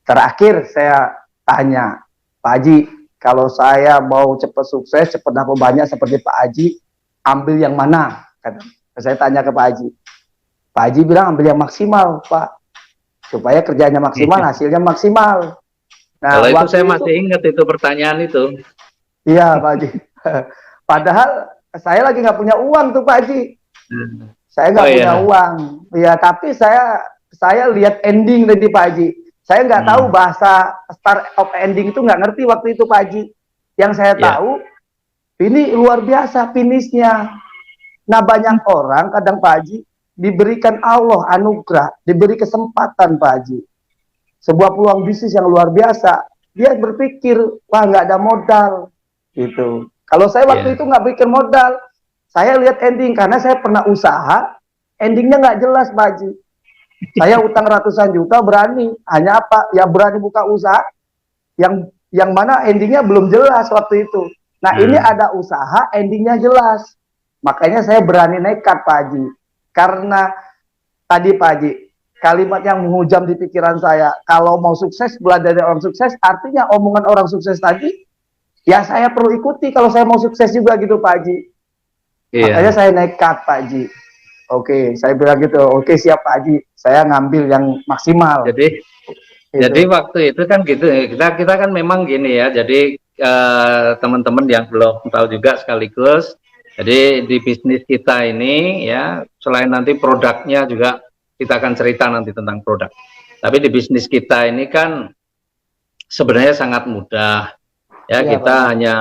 terakhir saya tanya Pak Haji, kalau saya mau cepat sukses, cepat dapat banyak seperti Pak Haji, ambil yang mana? Kata. Saya tanya ke Pak Haji. Pak Haji bilang ambil yang maksimal Pak, supaya kerjanya maksimal, iya. hasilnya maksimal. Nah Kalau itu saya waktu itu, masih ingat itu pertanyaan itu. iya Pak Haji. Padahal saya lagi nggak punya uang tuh Pak Haji. Hmm. Saya Oh nggak punya iya, uang. Ya tapi saya lihat ending tadi Pak Haji. Saya nggak tahu hmm, bahasa start of ending itu, nggak ngerti waktu itu Pak Haji. Yang saya ya, tahu ini luar biasa finishnya. Nah banyak orang kadang Pak Haji diberikan Allah anugerah, diberi kesempatan Pak Haji, sebuah peluang bisnis yang luar biasa. Dia berpikir, wah nggak ada modal, gitu. Kalau saya waktu ya, itu nggak bikin modal, saya lihat ending karena saya pernah usaha, endingnya nggak jelas Pak Haji. Saya utang ratusan juta berani, hanya apa? Ya berani buka usaha yang mana endingnya belum jelas waktu itu. Nah ini ada usaha endingnya jelas. Makanya saya berani nekat Pak Haji. Karena tadi Pak Haji, kalimat yang menghujam di pikiran saya, kalau mau sukses belajar dari orang sukses, artinya omongan orang sukses tadi, ya saya perlu ikuti kalau saya mau sukses juga gitu Pak Haji. Makanya saya nekat Pak Haji. Oke, saya bilang gitu. Oke, siap Pak Haji. Saya ngambil yang maksimal. Jadi waktu itu kan gitu. Kita kan memang gini ya. Jadi teman-teman yang belum tahu juga sekaligus. Jadi di bisnis kita ini ya, selain nanti produknya juga kita akan cerita nanti tentang produk. Tapi di bisnis kita ini kan sebenarnya sangat mudah. Ya, kita hanya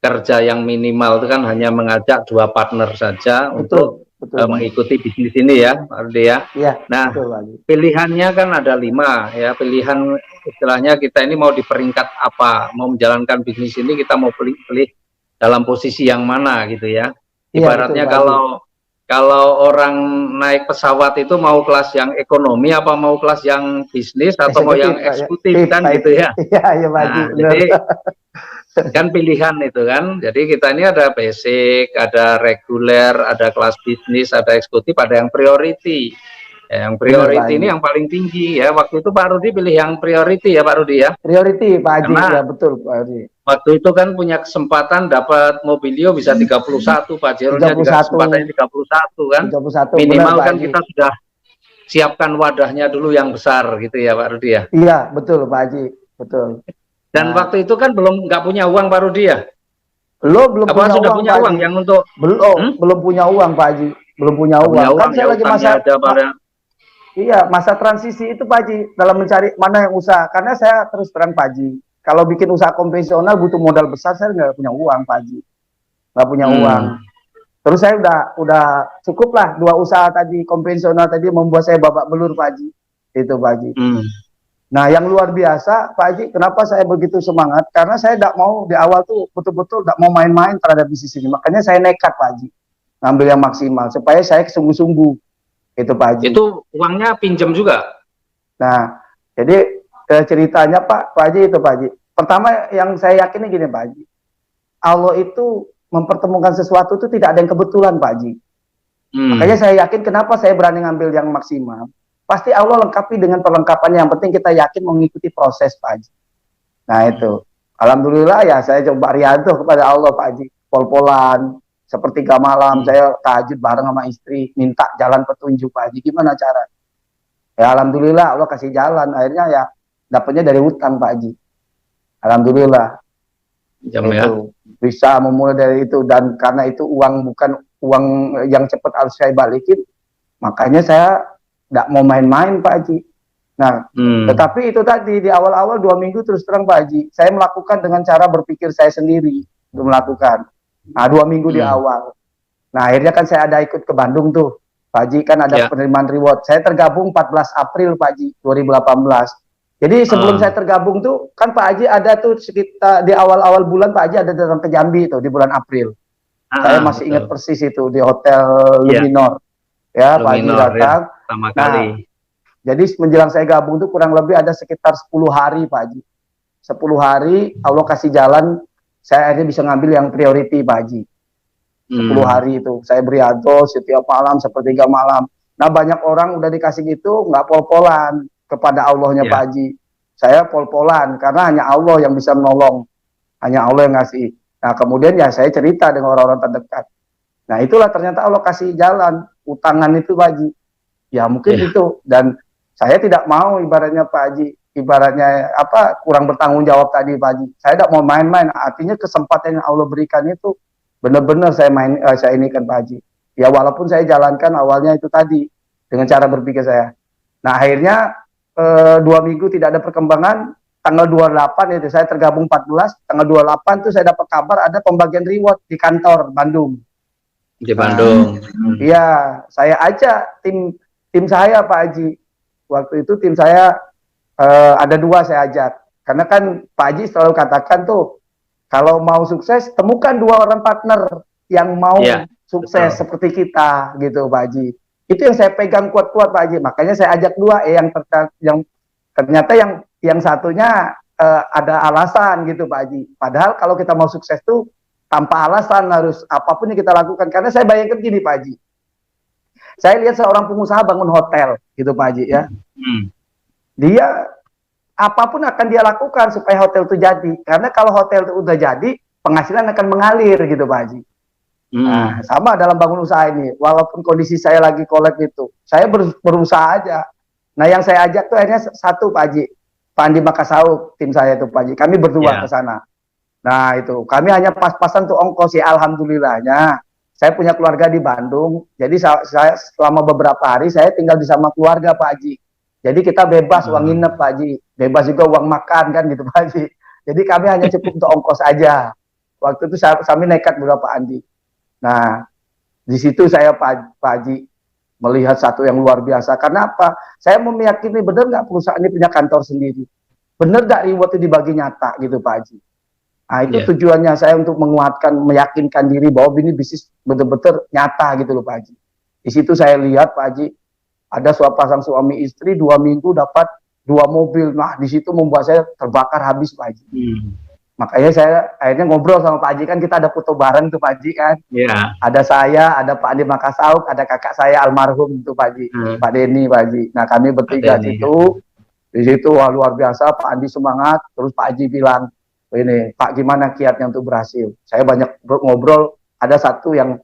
kerja yang minimal itu kan hanya mengajak 2 partner saja untuk mengikuti bisnis ini ya, Pak Rudi ya. Nah, pilihannya kan ada 5 ya, pilihan istilahnya kita ini mau di peringkat apa, mau menjalankan bisnis ini kita mau pilih dalam posisi yang mana gitu ya. Ibaratnya kalau orang naik pesawat itu mau kelas yang ekonomi apa mau kelas yang bisnis atau mau yang eksekutif kan gitu ya. Nah, jadi kan pilihan itu kan. Jadi kita ini ada basic, ada reguler, ada kelas bisnis, ada eksekutif, ada yang priority. Yang priority ini yang paling tinggi ya. Waktu itu Pak Rudi pilih yang priority ya Pak Rudi ya. Priority Pak Haji ya, betul Pak Rudi. Waktu itu kan punya kesempatan dapat Mobilio bisa 31 Pak Jeronya juga kesempatannya 31 kan. 31, minimal benar, kan kita sudah siapkan wadahnya dulu yang besar gitu ya Pak Rudi ya. Iya betul Pak Haji, betul. Dan waktu itu kan nggak punya uang Pak Rudi ya? Belum punya sudah uang, punya uang yang untuk belum punya uang Pak Haji, belum punya uang. Kan saya lagi masa transisi itu Pak Haji, dalam mencari mana yang usaha. Karena saya terus terang Pak Haji, kalau bikin usaha konvensional butuh modal besar, saya nggak punya uang Pak Haji, nggak punya uang. Terus saya udah cukup lah 2 usaha tadi konvensional tadi membuat saya babak belur Pak Haji, itu Pak Haji. Nah yang luar biasa Pak Haji, kenapa saya begitu semangat? Karena saya tidak mau di awal tuh betul-betul tidak mau main-main terhadap bisnis ini. Makanya saya nekat Pak Haji, ngambil yang maksimal supaya saya sungguh-sungguh. Itu Pak Haji. Itu uangnya pinjam juga? Nah, jadi ceritanya Pak Haji itu Pak Haji. Pertama yang saya yakini gini Pak Haji, Allah itu mempertemukan sesuatu itu tidak ada yang kebetulan Pak Haji. Makanya saya yakin kenapa saya berani ngambil yang maksimal. Pasti Allah lengkapi dengan perlengkapannya. Yang penting kita yakin mengikuti proses Pak Haji. Nah itu, alhamdulillah ya saya coba riadoh kepada Allah Pak Haji. Pol-polan, sepertiga malam saya tahajud bareng sama istri, minta jalan petunjuk Pak Haji, gimana cara? Ya alhamdulillah Allah kasih jalan, akhirnya ya dapatnya dari hutang Pak Haji. Alhamdulillah. Itu bisa memulai dari itu, dan karena itu uang bukan uang yang cepat harus saya balikin, makanya saya tidak mau main-main Pak Haji. Nah, tetapi itu tadi di awal-awal 2 minggu terus terang Pak Haji, saya melakukan dengan cara berpikir saya sendiri untuk melakukan. Nah 2 minggu di awal. Nah akhirnya kan saya ada ikut ke Bandung tuh Pak Haji, kan ada penerimaan reward. Saya tergabung 14 April Pak Haji 2018. Jadi sebelum saya tergabung tuh kan Pak Haji ada tuh sekitar di awal-awal bulan Pak Haji ada datang ke Jambi tuh di bulan April. Saya masih ingat persis itu di Hotel Luminor. Ya Pak Haji datang. Nah, jadi menjelang saya gabung tuh kurang lebih ada sekitar 10 hari Pak Haji. 10 hari Allah kasih jalan, saya akhirnya bisa ngambil yang priority Pak Haji. 10 hari itu saya beriado setiap malam sepertiga malam. Nah banyak orang udah dikasih gitu nggak pol-polan kepada Allahnya Pak Haji. Saya pol-polan karena hanya Allah yang bisa menolong, hanya Allah yang ngasih. Nah kemudian ya saya cerita dengan orang-orang terdekat. Nah itulah ternyata Allah kasih jalan utangan itu Pak Haji. Ya mungkin itu, dan saya tidak mau ibaratnya Pak Haji, ibaratnya apa, kurang bertanggung jawab tadi Pak Haji. Saya tidak mau main-main, artinya kesempatan yang Allah berikan itu benar-benar saya ini kan Pak Haji. Ya walaupun saya jalankan awalnya itu tadi dengan cara berpikir saya. Nah akhirnya 2 minggu tidak ada perkembangan, tanggal 28 itu saya tergabung 14, tanggal 28 itu saya dapat kabar ada pembagian reward di kantor Bandung. Di Bandung. Iya, saya ajak tim saya Pak Haji. Waktu itu tim saya ada 2 saya ajak. Karena kan Pak Haji selalu katakan tuh, kalau mau sukses temukan 2 orang partner yang mau sukses seperti kita gitu Pak Haji. Itu yang saya pegang kuat-kuat Pak Haji. Makanya saya ajak dua, yang ternyata yang satunya ada alasan gitu Pak Haji. Padahal kalau kita mau sukses tuh tanpa alasan, harus apapun yang kita lakukan. Karena saya bayangkan gini Pak Haji. Saya lihat seorang pengusaha bangun hotel gitu Pak Haji ya. Dia apapun akan dia lakukan supaya hotel itu jadi. Karena kalau hotel itu udah jadi, penghasilan akan mengalir gitu Pak Haji. Nah, sama dalam bangun usaha ini. Walaupun kondisi saya lagi kolab itu, saya berusaha aja. Nah, yang saya ajak tuh akhirnya satu Pak Haji, Pak Andi Makasauk, tim saya itu Pak Haji. Kami berdua ke sana. Nah, itu kami hanya pas-pasan tuh ongkos ya, alhamdulillahnya. Saya punya keluarga di Bandung. Jadi saya selama beberapa hari saya tinggal di sama keluarga Pak Haji. Jadi kita bebas uang nginep Pak Haji, bebas juga uang makan kan gitu Pak Haji. Jadi kami hanya cukup untuk ongkos aja. Waktu itu kami nekat beberapa Andi. Nah, di situ saya Pak Haji melihat satu yang luar biasa. Karena apa? Saya mau meyakini benar nggak perusahaan ini punya kantor sendiri? Benar nggak reward itu dibagi nyata gitu Pak Haji? Nah, itu tujuannya saya untuk menguatkan, meyakinkan diri bahwa ini bisnis betul-betul nyata gitu loh Pak Haji. Di situ saya lihat Pak Haji, ada pasang suami istri 2 minggu dapat 2 mobil. Nah, di situ membuat saya terbakar habis Pak Haji. Makanya saya akhirnya ngobrol sama Pak Haji, kan kita ada foto bareng tuh Pak Haji kan. Ada saya, ada Pak Andi Makasauk, ada kakak saya almarhum tuh Pak Haji, Pak Denny Pak Haji. Nah, kami bertiga situ. Di situ wah, luar biasa, Pak Andi semangat, terus Pak Haji bilang, ini Pak gimana kiatnya untuk berhasil. Saya banyak ngobrol, ada satu yang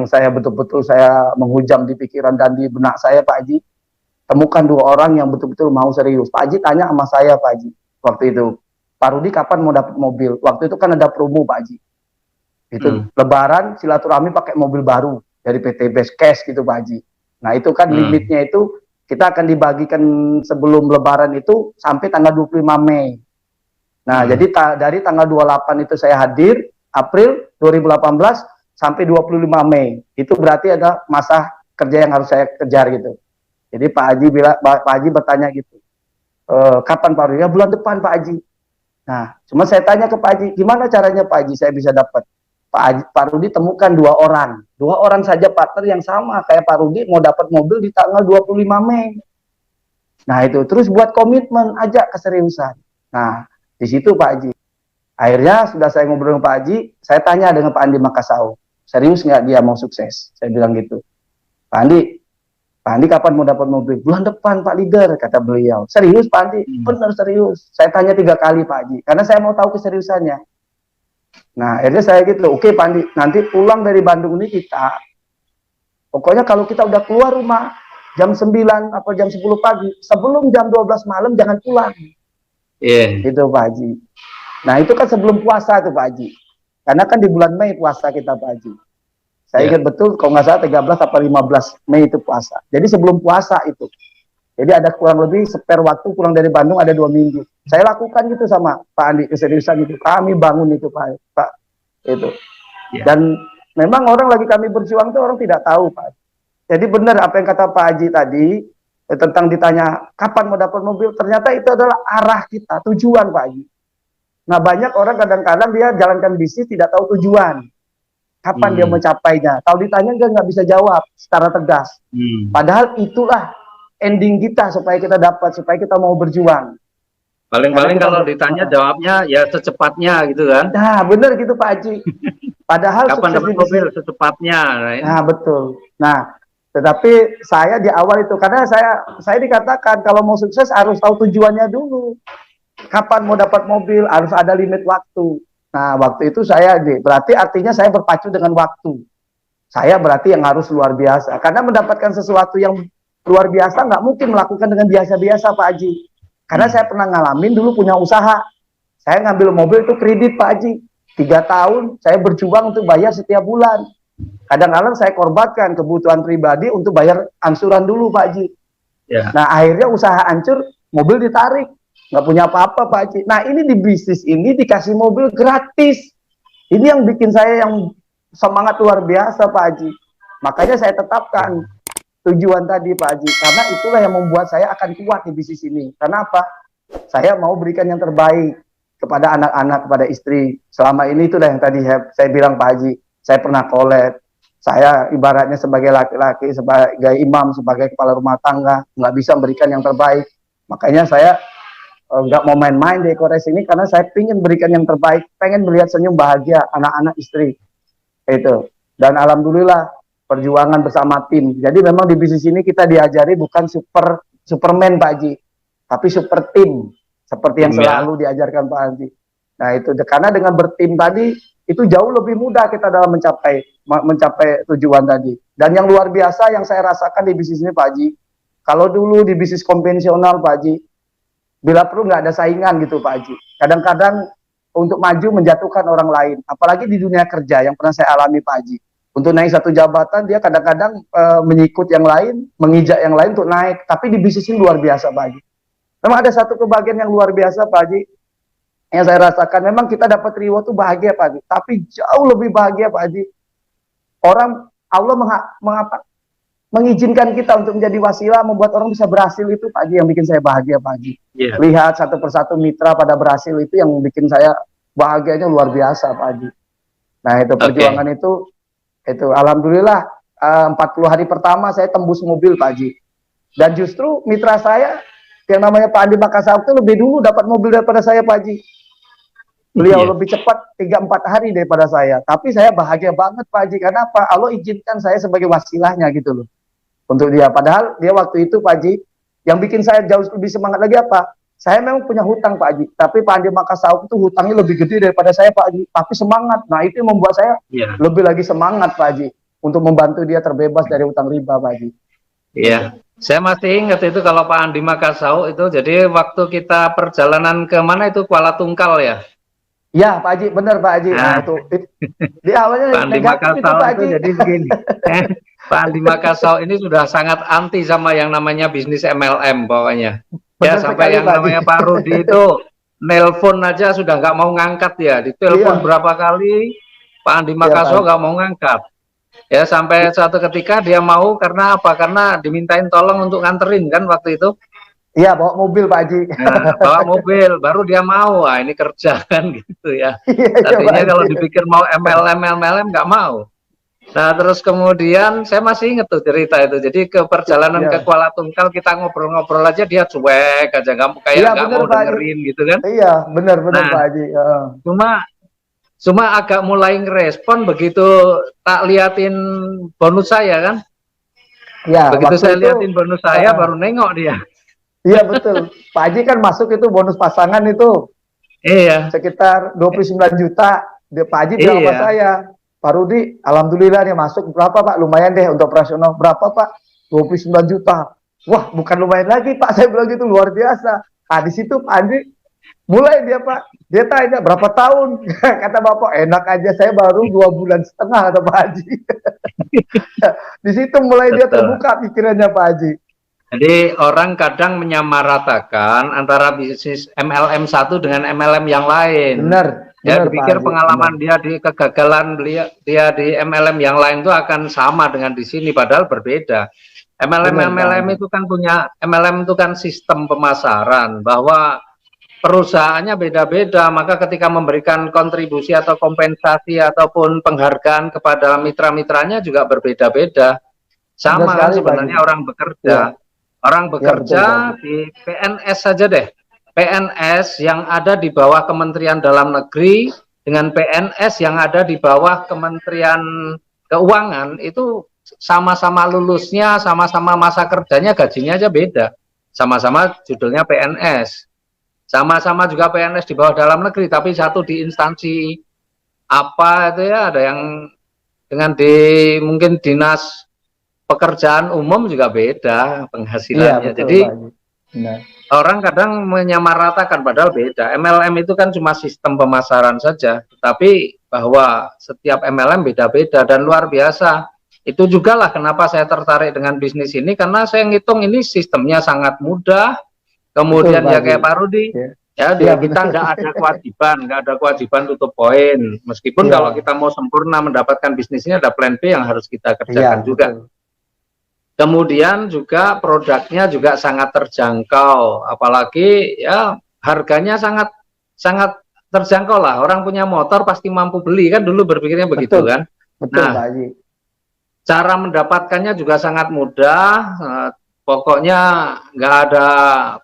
saya betul-betul saya menghujam di pikiran dan di benak saya Pak Haji. Temukan 2 orang yang betul-betul mau serius. Pak Haji tanya sama saya Pak Haji waktu itu, Pak Rudi kapan mau dapat mobil? Waktu itu kan ada promo Pak Haji. Itu Lebaran silaturahmi pakai mobil baru dari PT Best Cash gitu Pak Haji. Nah, itu kan limitnya itu kita akan dibagikan sebelum Lebaran itu sampai tanggal 25 Mei. Nah, jadi dari tanggal 28 itu saya hadir, April 2018 sampai 25 Mei. Itu berarti ada masa kerja yang harus saya kejar gitu. Jadi Pak Haji bertanya gitu, kapan Pak Rudi? Ya bulan depan Pak Haji. Nah, cuma saya tanya ke Pak Haji, gimana caranya Pak Haji saya bisa dapat? Pak Rudi temukan 2 orang. 2 orang saja partner yang sama kayak Pak Rudi mau dapat mobil di tanggal 25 Mei. Nah, itu terus buat komitmen, ajak keseriusan. Nah, di situ Pak Haji. Akhirnya sudah saya ngobrol dengan Pak Haji, saya tanya dengan Pak Andi Makasauk, serius nggak dia mau sukses? Saya bilang gitu. Pak Andi kapan mau dapat mobil? Bulan depan Pak Leader, kata beliau. Serius Pak Andi? Benar serius. Saya tanya 3 kali Pak Haji, karena saya mau tahu keseriusannya. Nah, akhirnya saya gitu, oke Pak Andi, nanti pulang dari Bandung ini kita, pokoknya kalau kita udah keluar rumah jam 9 atau jam 10 pagi, sebelum jam 12 malam jangan pulang. Itu Pak Haji. Nah, itu kan sebelum puasa tuh Pak Haji. Karena kan di bulan Mei puasa kita Pak Haji. Saya ingat betul, kalau nggak salah 13 atau 15 Mei itu puasa. Jadi sebelum puasa itu. Jadi ada kurang lebih spare waktu pulang dari Bandung ada 2 minggu. Saya lakukan gitu sama Pak Andi, keseriusan itu. Kami bangun itu Pak. Itu. Dan memang orang lagi kami berjuang tuh orang tidak tahu Pak. Jadi benar apa yang kata Pak Haji tadi, tentang ditanya kapan mau dapat mobil, ternyata itu adalah arah kita, tujuan Pak Haji. Nah, banyak orang kadang-kadang dia jalankan bisnis tidak tahu tujuan. Kapan dia mencapainya? Kalau ditanya dia nggak bisa jawab secara tegas. Padahal itulah ending kita supaya kita dapat, supaya kita mau berjuang. Paling-paling kalau ditanya jawabnya ya secepatnya gitu kan? Nah, benar gitu Pak Haji. Padahal kapan dapat mobil secepatnya? Nah, betul. Nah, tetapi saya di awal itu karena saya dikatakan kalau mau sukses harus tahu tujuannya dulu. Kapan mau dapat mobil harus ada limit waktu. Nah, waktu itu berarti artinya saya berpacu dengan waktu. Saya berarti yang harus luar biasa. Karena mendapatkan sesuatu yang luar biasa nggak mungkin melakukan dengan biasa-biasa Pak Haji. Karena saya pernah ngalamin dulu punya usaha. Saya ngambil mobil itu kredit Pak Haji. 3 tahun saya berjuang untuk bayar setiap bulan. Kadang-kadang saya korbankan kebutuhan pribadi untuk bayar angsuran dulu Pak Haji. Nah, akhirnya usaha hancur, mobil ditarik. Nggak punya apa-apa Pak Haji. Nah, ini di bisnis ini dikasih mobil gratis. Ini yang bikin saya yang semangat luar biasa Pak Haji. Makanya saya tetapkan tujuan tadi Pak Haji. Karena itulah yang membuat saya akan kuat di bisnis ini. Karena apa? Saya mau berikan yang terbaik kepada anak-anak, kepada istri. Selama ini itulah yang tadi saya bilang Pak Haji. Saya pernah collab. Saya ibaratnya sebagai laki-laki, sebagai imam, sebagai kepala rumah tangga, nggak bisa memberikan yang terbaik. Makanya saya nggak mau main-main di Ekores ini karena saya ingin berikan yang terbaik, pengen melihat senyum bahagia anak-anak istri. Itu. Dan alhamdulillah perjuangan bersama tim. Jadi memang di bisnis ini kita diajari bukan Superman Pak Haji, tapi super tim seperti yang selalu diajarkan Pak Haji. Nah itu karena dengan bertim tadi itu jauh lebih mudah kita dalam mencapai tujuan tadi. Dan yang luar biasa yang saya rasakan di bisnis ini Pak Haji, kalau dulu di bisnis konvensional Pak Haji, bila perlu nggak ada saingan gitu Pak Haji. Kadang-kadang untuk maju menjatuhkan orang lain, apalagi di dunia kerja yang pernah saya alami Pak Haji. Untuk naik satu jabatan dia kadang-kadang mengikut yang lain, mengijak yang lain untuk naik. Tapi di bisnis ini luar biasa Pak Haji. Memang ada satu kebahagiaan yang luar biasa Pak Haji, yang saya rasakan. Memang kita dapat reward tuh bahagia Pak Haji, tapi jauh lebih bahagia Pak Haji. Orang Allah mengizinkan kita untuk menjadi wasilah, membuat orang bisa berhasil, itu Pak Haji yang bikin saya bahagia Pak Haji. Lihat satu persatu mitra pada berhasil itu yang bikin saya bahagianya luar biasa Pak Haji. Nah itu perjuangan itu alhamdulillah 40 hari pertama saya tembus mobil Pak Haji. Dan justru mitra saya yang namanya Pak Andi Makassar itu lebih dulu dapat mobil daripada saya Pak Haji. Beliau lebih cepat 3-4 hari daripada saya. Tapi saya bahagia banget Pak Haji. Karena apa? Allah izinkan saya sebagai wasilahnya gitu loh. Untuk dia. Padahal dia waktu itu Pak Haji, yang bikin saya jauh lebih semangat lagi apa? Saya memang punya hutang Pak Haji. Tapi Pak Andi Makassar itu hutangnya lebih gede daripada saya Pak Haji. Tapi semangat. Nah itu yang membuat saya lebih lagi semangat Pak Haji. Untuk membantu dia terbebas dari hutang riba Pak Haji. Iya. Saya masih ingat itu kalau Pak Andi Makassau itu, jadi waktu kita perjalanan ke mana itu, Kuala Tungkal ya? Ya Pak Haji, benar Pak Haji. Nah, itu di awalnya Pak Andi Makassau itu jadi begini. Pak Andi Makassau ini sudah sangat anti sama yang namanya bisnis MLM pokoknya. Ya sampai yang namanya Pak Rudi itu nelpon aja sudah nggak mau ngangkat ya. Ditelepon berapa kali Pak Andi Makassau nggak mau ngangkat. Ya sampai suatu ketika dia mau, karena apa? Karena dimintain tolong untuk nganterin kan waktu itu. Iya, bawa mobil Pak Haji. Nah, bawa mobil, baru dia mau. Wah ini kerja kan gitu ya. Tadinya kalau dipikir mau MLM nggak mau. Nah terus kemudian saya masih inget tuh cerita itu. Jadi ke perjalanan ke Kuala Tungkal kita ngobrol-ngobrol aja, dia cuek aja, kayak nggak mau dengerin gitu kan. Iya benar-benar Pak Haji. Cuma agak mulai ngerespon begitu tak liatin bonus saya kan. Ya, begitu saya liatin bonus saya baru nengok dia. Iya betul. Pak Haji kan masuk itu bonus pasangan itu. Iya. Sekitar 29 juta. Pak Haji bilang sama saya, Pak Rudi, alhamdulillah dia masuk. Berapa Pak? Lumayan deh untuk operasional. Berapa Pak? 29 juta. Wah bukan lumayan lagi Pak. Saya bilang gitu, luar biasa. Nah di situ Pak Haji mulai dia Pak, dia tanya berapa tahun. Kata Bapak, enak aja saya baru 2,5 bulan kata Pak Haji. Di situ mulai dia terbuka pikirannya Pak Haji. Jadi orang kadang menyamaratakan antara bisnis MLM satu dengan MLM yang lain. Benar. Ya dipikir pengalaman dia di kegagalan dia di MLM yang lain itu akan sama dengan di sini, padahal berbeda. MLM itu kan MLM itu kan sistem pemasaran, bahwa perusahaannya beda-beda, maka ketika memberikan kontribusi atau kompensasi ataupun penghargaan kepada mitra-mitranya juga berbeda-beda. Sama kan sebenarnya orang bekerja. Orang bekerja di PNS saja deh. PNS yang ada di bawah Kementerian Dalam Negeri dengan PNS yang ada di bawah Kementerian Keuangan itu sama-sama lulusnya, sama-sama masa kerjanya, gajinya aja beda. Sama-sama judulnya PNS. Sama-sama juga PNS di bawah Dalam Negeri, tapi satu di instansi apa itu ya, ada yang dengan mungkin dinas pekerjaan umum juga beda penghasilannya. Betul, jadi orang kadang menyamaratakan padahal beda. MLM itu kan cuma sistem pemasaran saja, tapi bahwa setiap MLM beda-beda dan luar biasa. Itu juga lah kenapa saya tertarik dengan bisnis ini, karena saya ngitung ini sistemnya sangat mudah. Kemudian betul, kayak Pak Rudi, kita nggak ada kewajiban tutup poin. Meskipun kalau kita mau sempurna mendapatkan bisnisnya, ada plan B yang harus kita kerjakan juga. Betul. Kemudian juga produknya juga sangat terjangkau, apalagi ya harganya sangat terjangkau lah. Orang punya motor pasti mampu beli kan, dulu berpikirnya begitu kan. Betul Pak Haji. cara mendapatkannya juga sangat mudah. Pokoknya nggak ada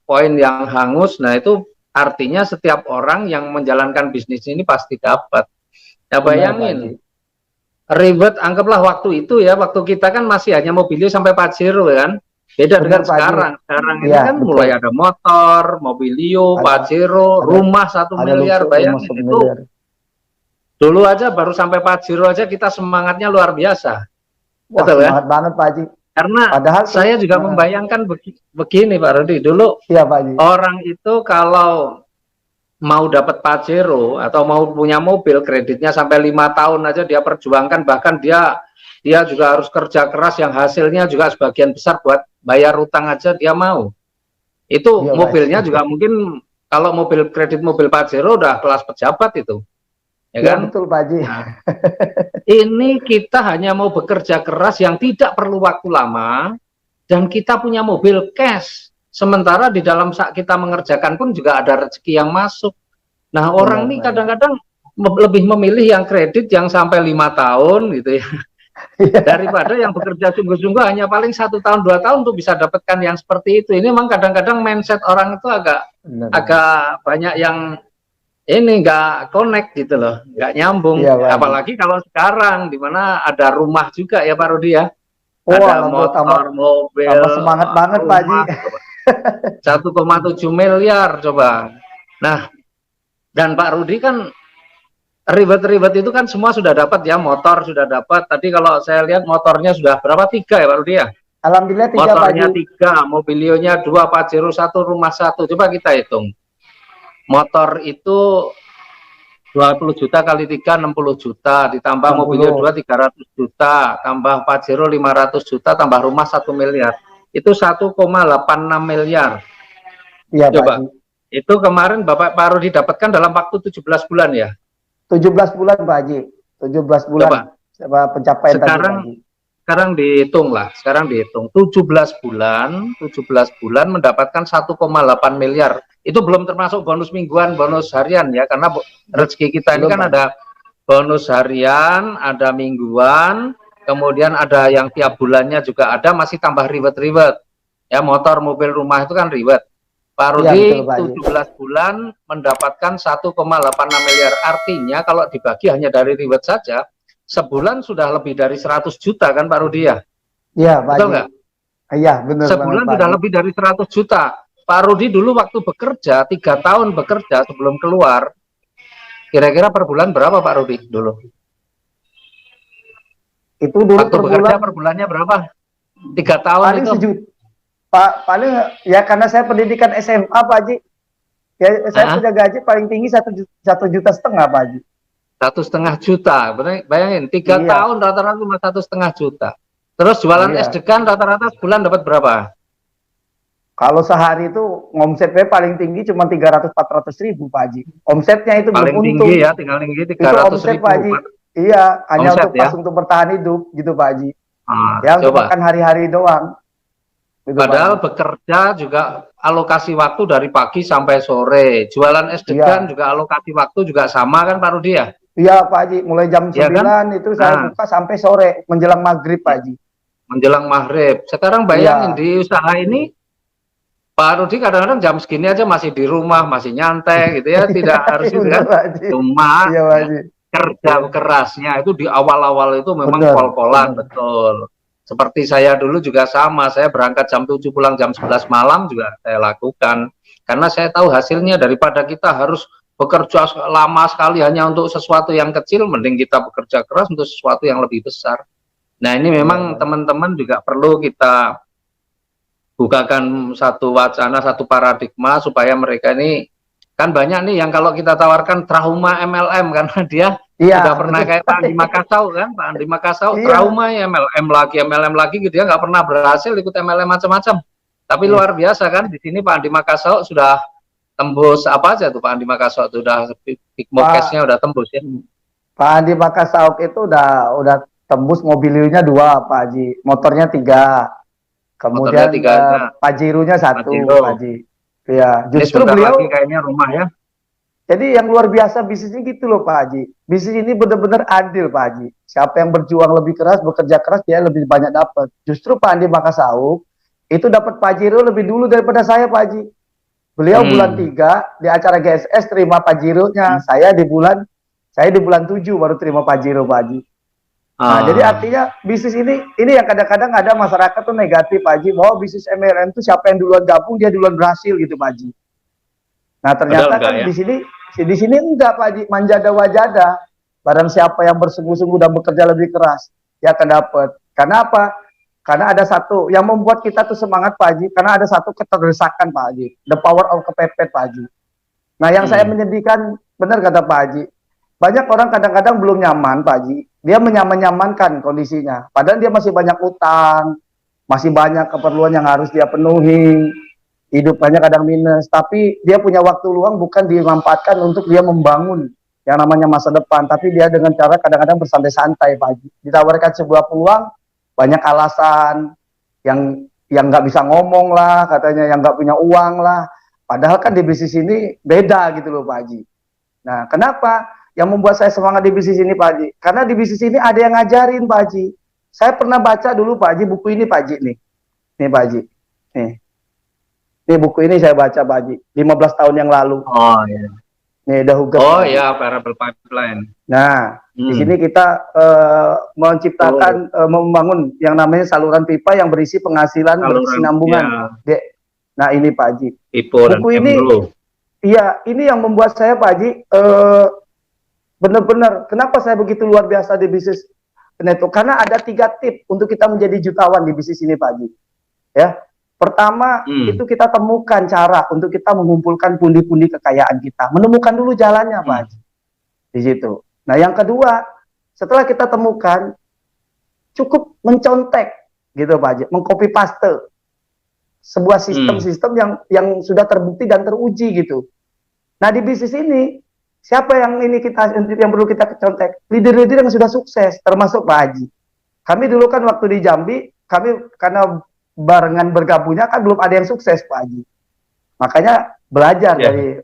poin yang hangus. Nah itu artinya setiap orang yang menjalankan bisnis ini pasti dapat. Ya bayangin, ribet, anggaplah waktu itu ya, waktu kita kan masih hanya Mobilio sampai Pajero kan. Beda dengan sekarang. Sekarang ini kan mulai ada motor, Mobilio, Pajero, rumah 1 miliar, bayangin itu. Dulu aja baru sampai Pajero aja kita semangatnya luar biasa. Wah, betul, semangat banget Pak Haji. Karena padahal saya juga membayangkan begini Pak Rudi, dulu iya, Pak Haji, orang itu kalau mau dapat Pajero atau mau punya mobil, kreditnya sampai 5 tahun aja dia perjuangkan, bahkan dia juga harus kerja keras yang hasilnya juga sebagian besar buat bayar utang aja dia mau. Itu iya, mobilnya juga mungkin kalau mobil kredit mobil Pajero udah kelas pejabat itu. Ya kan? Betul Pak Haji. Nah, ini kita hanya mau bekerja keras yang tidak perlu waktu lama dan kita punya mobil cash. Sementara di dalam saat kita mengerjakan pun juga ada rezeki yang masuk. Nah orang ini kadang-kadang lebih memilih yang kredit yang sampai 5 tahun gitu ya. Daripada yang bekerja sungguh-sungguh hanya paling 1 tahun 2 tahun untuk bisa dapatkan yang seperti itu. Ini memang kadang-kadang mindset orang itu agak banyak yang ini nggak connect gitu loh, nggak nyambung. Iya, apalagi kalau sekarang dimana ada rumah juga ya Pak Rudi ya. Ada motor, mobil, semangat banget Pak Haji. 1,7 miliar coba. Nah, dan Pak Rudi kan ribet-ribet itu kan semua sudah dapat ya, motor sudah dapat. Tadi kalau saya lihat motornya sudah berapa, 3 ya Pak Rudi ya? Alhamdulillah 3 motornya 3, Mobilionya 2, Pajero 1, rumah 1. Coba kita hitung. Motor itu 20 juta kali 3, 60 juta, ditambah 60. Mobilio 2, 300 juta, tambah Pajero 500 juta, tambah rumah 1 miliar. Itu 1,86 miliar. Iya, coba. Pak. Itu kemarin Bapak Pak Rudi dapatkan dalam waktu 17 bulan ya? 17 bulan Pak Haji. 17 bulan. Coba pencapaian sekarang dihitung lah, sekarang dihitung 17 bulan mendapatkan 1,8 miliar. Itu belum termasuk bonus mingguan, bonus harian ya, karena rezeki kita ini kan ada bonus harian, ada mingguan, kemudian ada yang tiap bulannya juga ada, masih tambah ribet-ribet. Ya, motor, mobil, rumah itu kan ribet. Pak Rudi ya, 17 bulan mendapatkan 1,86 miliar. Artinya kalau dibagi hanya dari ribet saja, sebulan sudah lebih dari 100 juta kan Pak Rudi ya? Iya, Pak. Betul nggak? Iya, benar. Sebulan sudah lebih dari 100 juta. Pak Rudi dulu waktu bekerja, 3 tahun bekerja sebelum keluar, kira-kira per bulan berapa Pak Rudi dulu? Itu dulu waktu bekerja per bulannya berapa? 3 tahun paling itu? Sejuta. Pak, paling ya karena saya pendidikan SMA Pak Haji. Ya, saya punya gaji paling tinggi 1,5 juta Pak Haji. 1,5 juta, bayangin 3 tahun rata-rata cuma 1,5 juta. Terus jualan es degan rata-rata sebulan dapat berapa? Kalau sehari itu omsetnya paling tinggi cuma 300-400 ribu Pak Haji. Omsetnya itu paling belum tinggi untung. Ya, tinggal tinggi 300 ribu. Pak Haji. Iya, hanya omset, untuk pas untuk bertahan hidup gitu Pak Haji. Ya untuk makan hari-hari doang. Gitu, padahal Pak, bekerja juga alokasi waktu dari pagi sampai sore. Jualan es degan juga alokasi waktu juga sama kan Pak Rudi ya? Iya Pak Haji, mulai jam 9 kan? Itu saya buka sampai sore menjelang maghrib Pak Haji. Menjelang maghrib. Sekarang bayangin di usaha ini Pak Rudi kadang-kadang jam segini aja masih di rumah, masih nyantai gitu ya, tidak harus itu kan. Cuma kerja kerasnya itu di awal-awal itu memang pol-polan, betul. Seperti saya dulu juga sama, saya berangkat jam 7 pulang jam 11 malam juga saya lakukan. Karena saya tahu hasilnya daripada kita harus bekerja lama sekali hanya untuk sesuatu yang kecil, mending kita bekerja keras untuk sesuatu yang lebih besar. Nah ini memang teman-teman juga perlu kita bukakan satu wacana, satu paradigma supaya mereka ini, kan banyak nih yang kalau kita tawarkan trauma MLM karena dia sudah pernah kayak Pak Andi Makassau kan, Pak Andi Makassau trauma ya MLM lagi gitu ya, nggak pernah berhasil ikut MLM macam-macam. Tapi luar biasa kan di sini Pak Andi Makassau sudah tembus apa aja tuh Pak Andi Makassau sudah big cash-nya udah tembus ya. Pak Andi Makassau itu udah tembus, mobilnya 2 Pak Haji, motornya 3. Kemudian Pajeronya 1 Pak Haji. Ya, justru beliau lagi kayaknya rumah ya. Jadi yang luar biasa bisnisnya gitu loh Pak Haji. Bisnis ini benar-benar adil Pak Haji. Siapa yang berjuang lebih keras, bekerja keras, dia lebih banyak dapat. Justru Pak Andi Makassau itu dapat Pajero lebih dulu daripada saya Pak Haji. Beliau bulan 3 di acara GSS terima Pajeronya. Saya di bulan 7 baru terima Pajero Pak Haji. Nah, jadi artinya bisnis ini yang kadang-kadang ada masyarakat tuh negatif Pak Haji, bahwa bisnis MLM itu siapa yang duluan gabung dia duluan berhasil gitu Pak Haji. Nah, ternyata kan ya? di sini enggak Pak Haji, manjada wajada. Barang siapa yang bersungguh-sungguh dan bekerja lebih keras, dia akan dapat. Karena apa? Karena ada satu yang membuat kita tuh semangat Pak Haji, karena ada satu keterdesakan Pak Haji, the power of kepepet Pak Haji. Nah, yang saya menyedihkan, benar kata Pak Haji, banyak orang kadang-kadang belum nyaman Pak Haji, dia menyaman-nyamankan kondisinya, padahal dia masih banyak utang, masih banyak keperluan yang harus dia penuhi, hidupannya kadang minus, tapi dia punya waktu luang bukan dimanfaatkan untuk dia membangun yang namanya masa depan, tapi dia dengan cara kadang-kadang bersantai-santai Pak Haji. Ditawarkan sebuah peluang, banyak alasan, yang nggak bisa ngomong lah, katanya yang nggak punya uang lah, padahal kan di bisnis ini beda gitu loh Pak Haji. Nah, kenapa? Yang membuat saya semangat di bisnis ini Pak Haji, karena di bisnis ini ada yang ngajarin Pak Haji. Saya pernah baca dulu Pak Haji buku ini Pak Haji nih Pak Haji, Nih buku ini saya baca Pak Haji, 15 tahun yang lalu. Oh iya. Nih The Huger. Oh iya, Variable Pipeline. Nah, di sini kita menciptakan, membangun yang namanya saluran pipa yang berisi penghasilan berkesinambungan. Ya. Nah ini Pak Haji. Buku ini, iya ini yang membuat saya Pak Haji benar-benar. Kenapa saya begitu luar biasa di bisnis network? Karena ada 3 tip untuk kita menjadi jutawan di bisnis ini Pak Haji. Ya. Pertama, itu kita temukan cara untuk kita mengumpulkan pundi-pundi kekayaan kita. Menemukan dulu jalannya, Pak Haji. Di situ. Nah, yang kedua, setelah kita temukan, cukup mencontek, gitu Pak Haji. Mengcopy paste sebuah sistem-sistem yang sudah terbukti dan teruji, gitu. Nah, di bisnis ini, siapa yang perlu kita contek? Leader-leader yang sudah sukses, termasuk Pak Haji. Kami dulu kan waktu di Jambi, kami karena barengan bergabungnya kan belum ada yang sukses Pak Haji. Makanya belajar dari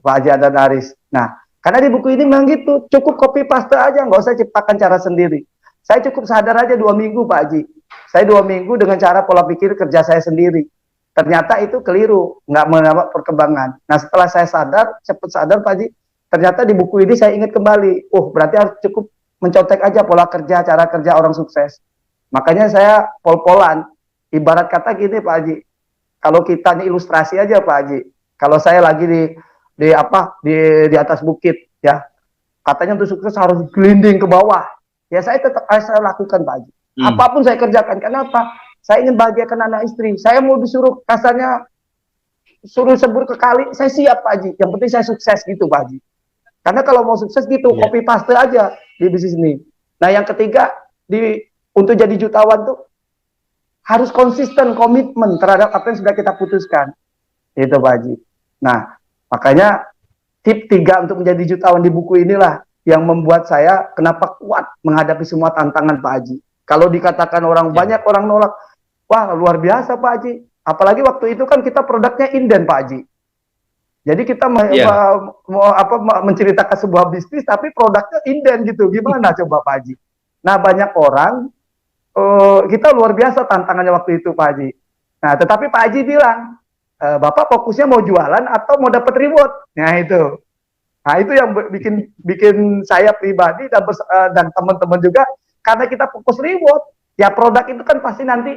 Pak Haji dan Aris. Nah, karena di buku ini memang gitu, cukup copy paste aja, nggak usah ciptakan cara sendiri. Saya cukup sadar aja 2 minggu Pak Haji. Saya 2 minggu dengan cara pola pikir kerja saya sendiri. Ternyata itu keliru, nggak mendapat perkembangan. Nah, setelah saya cepat sadar Pak Haji, ternyata di buku ini saya ingat kembali, berarti harus cukup mencontek aja pola kerja, cara kerja orang sukses. Makanya saya pol-polan. Ibarat kata gini Pak Haji, kalau kita ilustrasi aja Pak Haji, kalau saya lagi di atas bukit ya, katanya untuk sukses harus gelinding ke bawah, ya saya tetap saya lakukan Pak Haji. Apapun saya kerjakan, kenapa? Saya ingin bahagiakan anak istri, saya mau disuruh kasarnya suruh sebur ke kali, saya siap Pak Haji, yang penting saya sukses gitu Pak Haji. Karena kalau mau sukses gitu, copy paste aja di bisnis ini. Nah yang ketiga, untuk jadi jutawan tuh harus konsisten, komitmen terhadap apa yang sudah kita putuskan. Itu Pak Haji. Nah, makanya tip 3 untuk menjadi jutawan di buku inilah yang membuat saya kenapa kuat menghadapi semua tantangan Pak Haji. Kalau dikatakan banyak orang nolak, wah luar biasa Pak Haji. Apalagi waktu itu kan kita produknya inden Pak Haji. Jadi kita menceritakan sebuah bisnis tapi produknya inden gitu. Gimana coba Pak Haji? Nah, banyak orang kita luar biasa tantangannya waktu itu Pak Haji. Nah, tetapi Pak Haji bilang, Bapak fokusnya mau jualan atau mau dapat reward? Nah, itu. Nah, itu yang bikin saya pribadi dan teman-teman juga, karena kita fokus reward, ya produk itu kan pasti nanti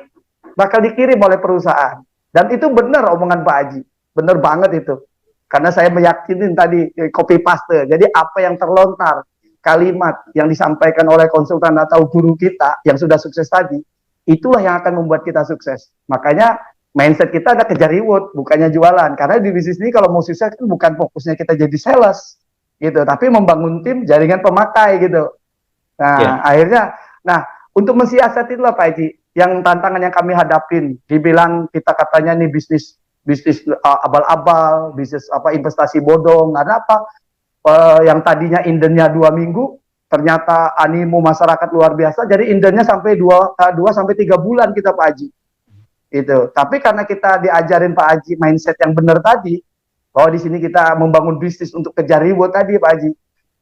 bakal dikirim oleh perusahaan. Dan itu benar omongan Pak Haji. Benar banget itu. Karena saya meyakini tadi copy paste. Jadi apa yang terlontar, kalimat yang disampaikan oleh konsultan atau guru kita yang sudah sukses tadi, itulah yang akan membuat kita sukses. Makanya mindset kita ada kejar reward, bukannya jualan. Karena di bisnis ini kalau mau sukses kan bukan fokusnya kita jadi sales, gitu, tapi membangun tim, jaringan pemakai, gitu. Nah, akhirnya, untuk mensiasati itulah Pak Haji, yang tantangan yang kami hadapin, dibilang kita katanya nih bisnis abal-abal, bisnis investasi bodong, karena apa? Yang tadinya indennya 2 minggu, ternyata animo masyarakat luar biasa, jadi indennya sampai 2-3 bulan kita Pak Haji. Itu. Tapi karena kita diajarin Pak Haji mindset yang benar tadi, bahwa di sini kita membangun bisnis untuk kejar reward tadi Pak Haji.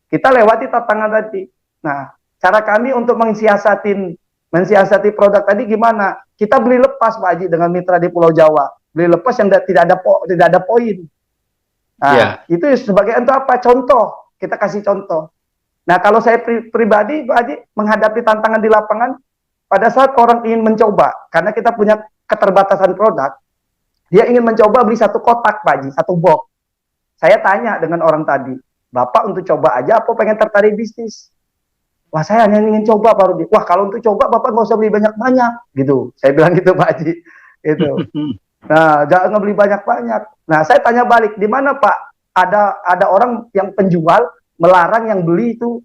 Kita lewati tantangan tadi. Nah, cara kami untuk mensiasati produk tadi gimana? Kita beli lepas Pak Haji dengan mitra di Pulau Jawa. Beli lepas yang tidak ada poin. Nah, itu sebagai untuk apa? Contoh. Kita kasih contoh. Nah, kalau saya pribadi Pak Haji menghadapi tantangan di lapangan, pada saat orang ingin mencoba, karena kita punya keterbatasan produk, dia ingin mencoba beli satu kotak Pak Haji, satu box. Saya tanya dengan orang tadi, Bapak untuk coba aja apa pengen tertarik bisnis? Wah, saya hanya ingin coba Pak Rudi. Wah, kalau untuk coba Bapak nggak usah beli banyak-banyak, gitu. Saya bilang gitu Pak Haji. Itu. Nah, jangan beli banyak-banyak. Nah, saya tanya balik, di mana Pak? Ada orang yang penjual melarang yang beli itu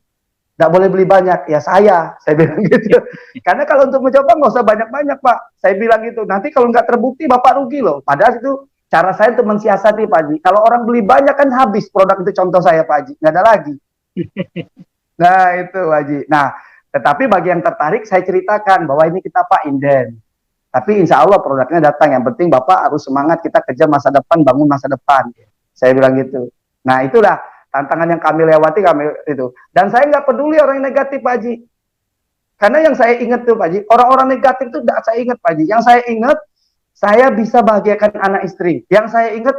nggak boleh beli banyak. Ya saya bilang gitu. Karena kalau untuk mencoba nggak usah banyak-banyak Pak. Saya bilang gitu. Nanti kalau nggak terbukti Bapak rugi loh. Padahal itu cara saya untuk mensiasati Pak Haji. Kalau orang beli banyak kan habis produk itu, contoh saya Pak Haji. Nggak ada lagi. Nah itu Pak Haji. Nah, tetapi bagi yang tertarik saya ceritakan bahwa ini kita Pak Inden. Tapi insya Allah produknya datang. Yang penting Bapak harus semangat, kita kejar masa depan, bangun masa depan. Saya bilang gitu. Nah itulah tantangan yang kami lewati, itu. Dan saya nggak peduli orang yang negatif Pak Haji. Karena yang saya ingat tuh Pak Haji, orang-orang negatif itu tidak saya ingat Pak Haji. Yang saya ingat, saya bisa bahagiakan anak istri. Yang saya ingat,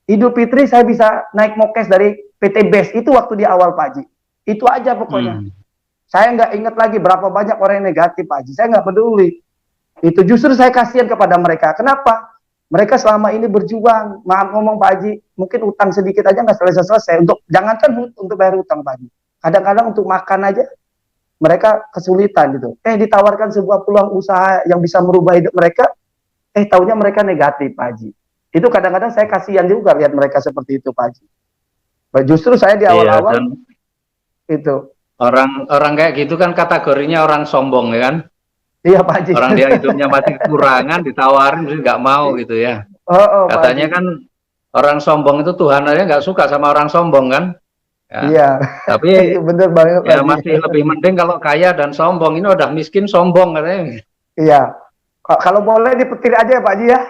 Idul Fitri saya bisa naik mokes dari PT BES. Itu waktu di awal Pak Haji. Itu aja pokoknya. Saya nggak ingat lagi berapa banyak orang yang negatif Pak Haji. Saya nggak peduli. Itu justru saya kasihan kepada mereka. Kenapa? Mereka selama ini berjuang. Maaf ngomong Pak Haji, mungkin utang sedikit aja nggak selesai-selesai. Jangankan untuk bayar utang Pak Haji. Kadang-kadang untuk makan aja mereka kesulitan gitu. Ditawarkan sebuah peluang usaha yang bisa merubah hidup mereka. Taunya mereka negatif Pak Haji. Itu kadang-kadang saya kasihan juga lihat mereka seperti itu Pak Haji. Justru saya di awal-awal itu. Orang kayak gitu kan kategorinya orang sombong ya kan? Iya Pak Haji. Orang dia hidupnya masih kekurangan, ditawarin mesti nggak mau gitu ya. Katanya kan orang sombong itu Tuhan aja nggak suka sama orang sombong kan? Ya. Iya. Tapi bener banget. Ya masih lebih mending kalau kaya dan sombong. Ini udah miskin sombong katanya. Iya. Kalau boleh dipetir aja ya Pak Haji ya.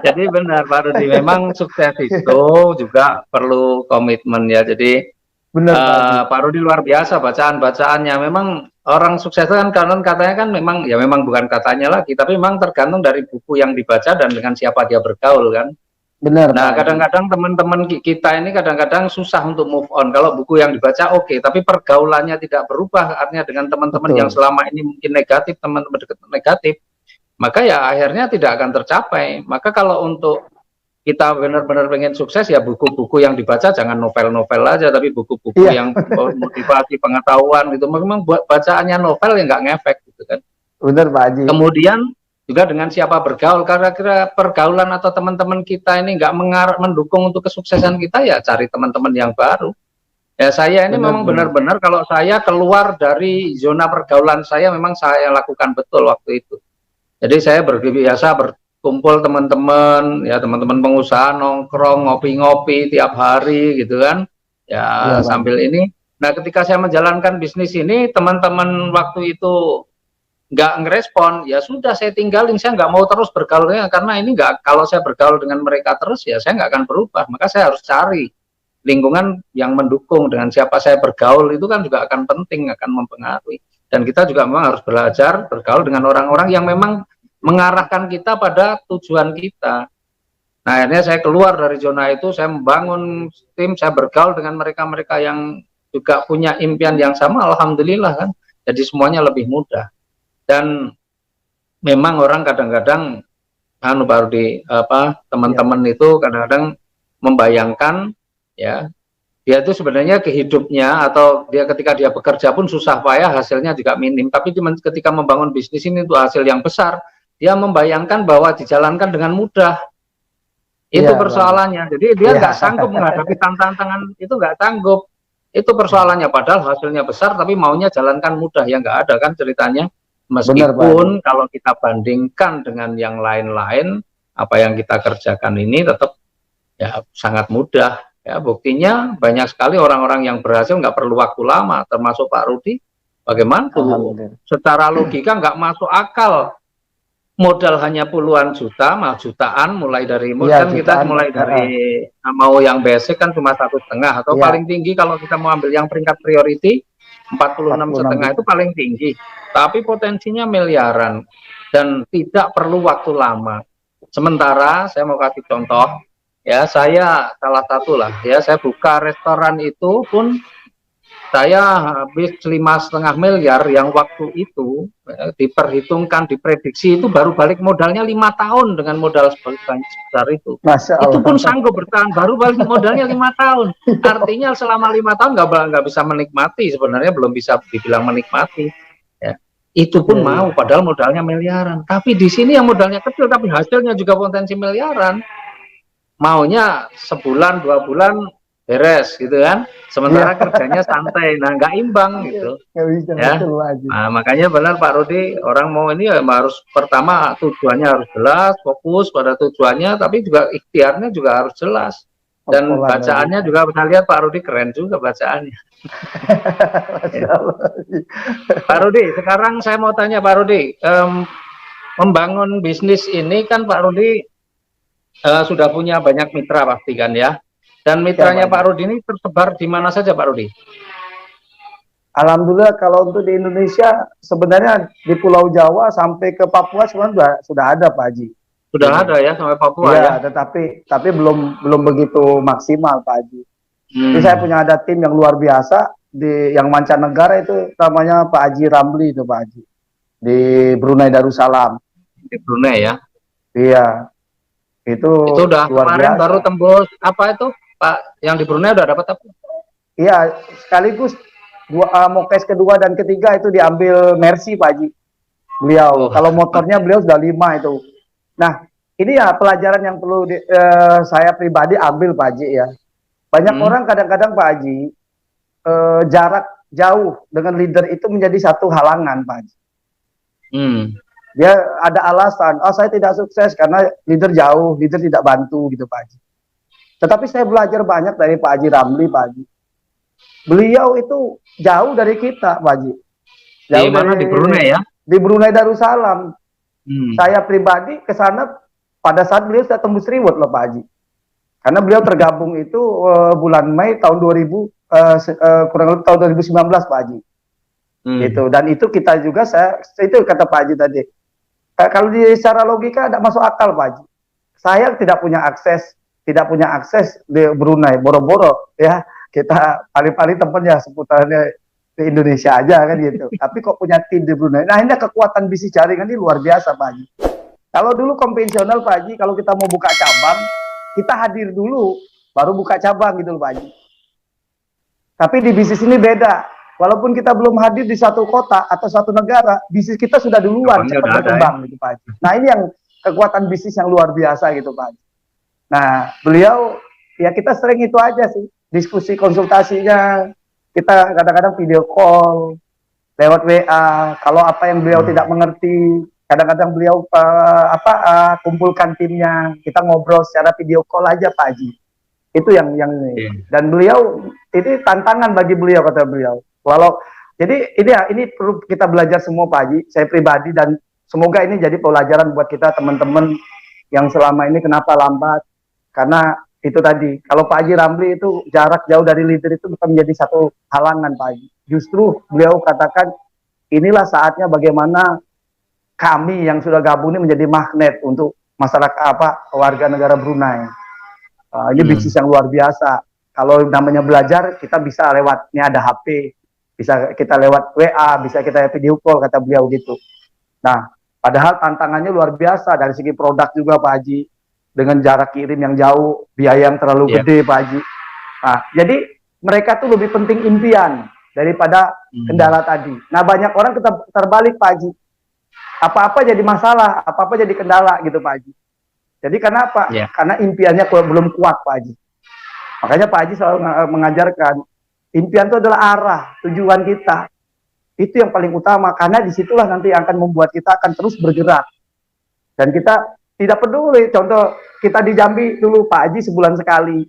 Jadi benar Pak Rudi, memang sukses itu juga perlu komitmen ya. Jadi benar, Pak Rudi luar biasa bacaan-bacaannya. Memang orang sukses itu kan katanya kan memang ya memang bukan katanya lagi, tapi memang tergantung dari buku yang dibaca dan dengan siapa dia bergaul kan. Benar. Nah kadang-kadang teman-teman kita ini kadang-kadang susah untuk move on. Kalau buku yang dibaca oke, tapi pergaulannya tidak berubah, artinya dengan teman-teman yang selama ini mungkin negatif, teman-teman dekat negatif, maka ya akhirnya tidak akan tercapai. Maka kalau untuk kita benar-benar pengen sukses ya buku-buku yang dibaca jangan novel-novel aja, tapi buku-buku yang motivasi pengetahuan gitu. Memang bacaannya novel yang nggak ngefek gitu kan. Benar Pak Haji. Kemudian juga dengan siapa bergaul, karena kira pergaulan atau teman-teman kita ini nggak mendukung untuk kesuksesan kita, ya cari teman-teman yang baru. Ya saya ini memang benar-benar kalau saya keluar dari zona pergaulan saya, memang saya lakukan betul waktu itu. Jadi saya biasa berkumpul teman-teman, ya teman-teman pengusaha, nongkrong, ngopi-ngopi tiap hari gitu kan. Ya sambil ini. Nah ketika saya menjalankan bisnis ini, teman-teman waktu itu nggak ngerespon, ya sudah saya tinggalin. Saya nggak mau terus bergaulnya, karena ini kalau saya bergaul dengan mereka terus ya saya nggak akan berubah. Maka saya harus cari lingkungan yang mendukung. Dengan siapa saya bergaul itu kan juga akan penting, akan mempengaruhi. Dan kita juga memang harus belajar bergaul dengan orang-orang yang memang mengarahkan kita pada tujuan kita. Nah akhirnya saya keluar dari zona itu, saya membangun tim, saya bergaul dengan mereka-mereka yang juga punya impian yang sama. Alhamdulillah kan, jadi semuanya lebih mudah. Dan memang orang kadang-kadang baru di teman-teman itu kadang-kadang membayangkan ya dia itu sebenarnya kehidupnya atau dia ketika dia bekerja pun susah payah, hasilnya juga minim, tapi ketika membangun bisnis ini untuk hasil yang besar, dia membayangkan bahwa dijalankan dengan mudah. Itu persoalannya. Jadi dia nggak sanggup menghadapi tantangan itu, nggak sanggup. Itu persoalannya, padahal hasilnya besar tapi maunya jalankan mudah, ya nggak ada kan ceritanya. Meskipun kalau kita bandingkan dengan yang lain-lain, apa yang kita kerjakan ini tetap ya sangat mudah. Ya, buktinya banyak sekali orang-orang yang berhasil nggak perlu waktu lama, termasuk Pak Rudi. Bagaimana tuh? Secara logika nggak masuk akal. modal hanya puluhan juta, mal jutaan, mulai dari Iya, kan kita jutaan. mulai dari mau yang basic kan cuma 1,5 atau Iya, paling tinggi kalau kita mau ambil yang peringkat priority 46 46,5 itu juta. paling tinggi. Tapi potensinya miliaran dan tidak perlu waktu lama. Sementara saya mau kasih contoh, ya saya salah satu lah, ya saya buka restoran itu pun saya habis 5,5 miliar yang waktu itu diperhitungkan, diprediksi itu baru balik modalnya 5 tahun dengan modal sebesar itu. Masya Itu Allah. pun sanggup bertahan, baru balik modalnya 5 tahun. Artinya selama 5 tahun nggak bisa menikmati, sebenarnya belum bisa dibilang menikmati. Ya. Itu pun Iya, iya. mau, padahal modalnya miliaran. Tapi di sini yang modalnya kecil, tapi hasilnya juga potensi miliaran. Maunya sebulan 2 bulan beres gitu kan, Iya. sementara kerjanya santai, nah nggak imbang gitu Nggak bisa, ya. betul Pak Haji. Nah, makanya benar Pak Rudi, orang mau ini ya harus pertama tujuannya harus jelas, fokus pada tujuannya, tapi juga ikhtiarnya juga harus jelas, dan Pelan Pak Haji. bacaannya juga bisa lihat Pak Rudi keren juga bacaannya. Masya Ya. Allah. Pak Rudi, sekarang saya mau tanya Pak Rudi, membangun bisnis ini kan Pak Rudi sudah punya banyak mitra pasti kan ya. Dan Ya, Pak mitranya Haji. Pak Rudi ini tersebar di mana saja Pak Rudi? Alhamdulillah kalau untuk di Indonesia sebenarnya di Pulau Jawa sampai ke Papua sebenarnya sudah ada Pak Haji. Sudah Ini. ada ya sampai Papua ya. Iya, tetapi belum begitu maksimal Pak Haji. Jadi saya punya ada tim yang luar biasa di yang mancanegara itu namanya Pak Haji Ramli itu Pak Haji di Brunei Darussalam. Di Brunei ya. Iya, itu Udah luar kemarin biasa. baru tembus apa itu Pak, yang di Brunei udah dapat apa? Iya, sekaligus Mokes kedua dan ketiga itu diambil Mercy Pak Haji. Beliau, kalau motornya beliau sudah 5 itu. Nah, ini ya pelajaran yang perlu saya pribadi ambil Pak Haji ya. Banyak orang kadang-kadang Pak Haji jarak jauh dengan leader itu menjadi satu halangan Pak Haji. Dia ada alasan, oh saya tidak sukses karena leader jauh, leader tidak bantu gitu Pak Haji. Tetapi saya belajar banyak dari Pak Haji Ramli Pak Haji. Beliau itu jauh dari kita Pak Haji. Jauh di mana? Di Brunei ya? Di Brunei Darussalam. Saya pribadi ke sana pada saat beliau sudah tembus reward loh Pak Haji. Karena beliau tergabung itu bulan Mei tahun 2000 kurang lebih tahun 2019 Pak Haji. Gitu. Dan itu kita juga itu kata Pak Haji tadi. Kalau secara logika tidak masuk akal Pak Haji. Saya tidak punya akses di Brunei, boro-boro ya kita paling-paling temennya seputarnya di Indonesia aja kan gitu. Tapi kok punya tim di Brunei. Nah ini kekuatan bisnis jaringan ini luar biasa Pak Haji. Kalau dulu konvensional Pak Haji, kalau kita mau buka cabang, kita hadir dulu, baru buka cabang gitu loh Pak Haji. Tapi di bisnis ini beda. Walaupun kita belum hadir di satu kota atau satu negara, bisnis kita sudah duluan cepat berkembang gitu Pak Haji. Nah ini yang kekuatan bisnis yang luar biasa gitu Pak Haji. Nah beliau, ya kita sering itu aja sih, diskusi konsultasinya, kita kadang-kadang video call, lewat WA, kalau apa yang beliau tidak mengerti, kadang-kadang beliau kumpulkan timnya, kita ngobrol secara video call aja Pak Haji. Itu yang dan beliau itu tantangan bagi beliau kata beliau. Jadi ini perlu kita belajar semua Pak Haji, saya pribadi, dan semoga ini jadi pelajaran buat kita teman-teman yang selama ini kenapa lambat, karena itu tadi, kalau Pak Haji Ramli itu jarak jauh dari leader itu bukan menjadi satu halangan Pak Haji. Justru beliau katakan inilah saatnya bagaimana kami yang sudah gabung ini menjadi magnet untuk masyarakat warga negara Brunei. Ini bisnis yang luar biasa. Kalau namanya belajar kita bisa lewat, ini ada HP, bisa kita lewat WA, bisa kita video call kata beliau gitu. Nah, padahal tantangannya luar biasa dari segi produk juga Pak Haji, dengan jarak kirim yang jauh, biaya yang terlalu gede Pak Haji. Nah, jadi mereka tuh lebih penting impian daripada kendala tadi. Nah, banyak orang terbalik Pak Haji. Apa-apa jadi masalah, apa-apa jadi kendala gitu Pak Haji. Jadi kenapa? Karena impiannya belum kuat Pak Haji. Makanya Pak Haji selalu mengajarkan, impian itu adalah arah, tujuan kita. Itu yang paling utama, karena disitulah nanti akan membuat kita akan terus bergerak. Dan kita tidak peduli, contoh kita di Jambi dulu Pak Haji sebulan sekali.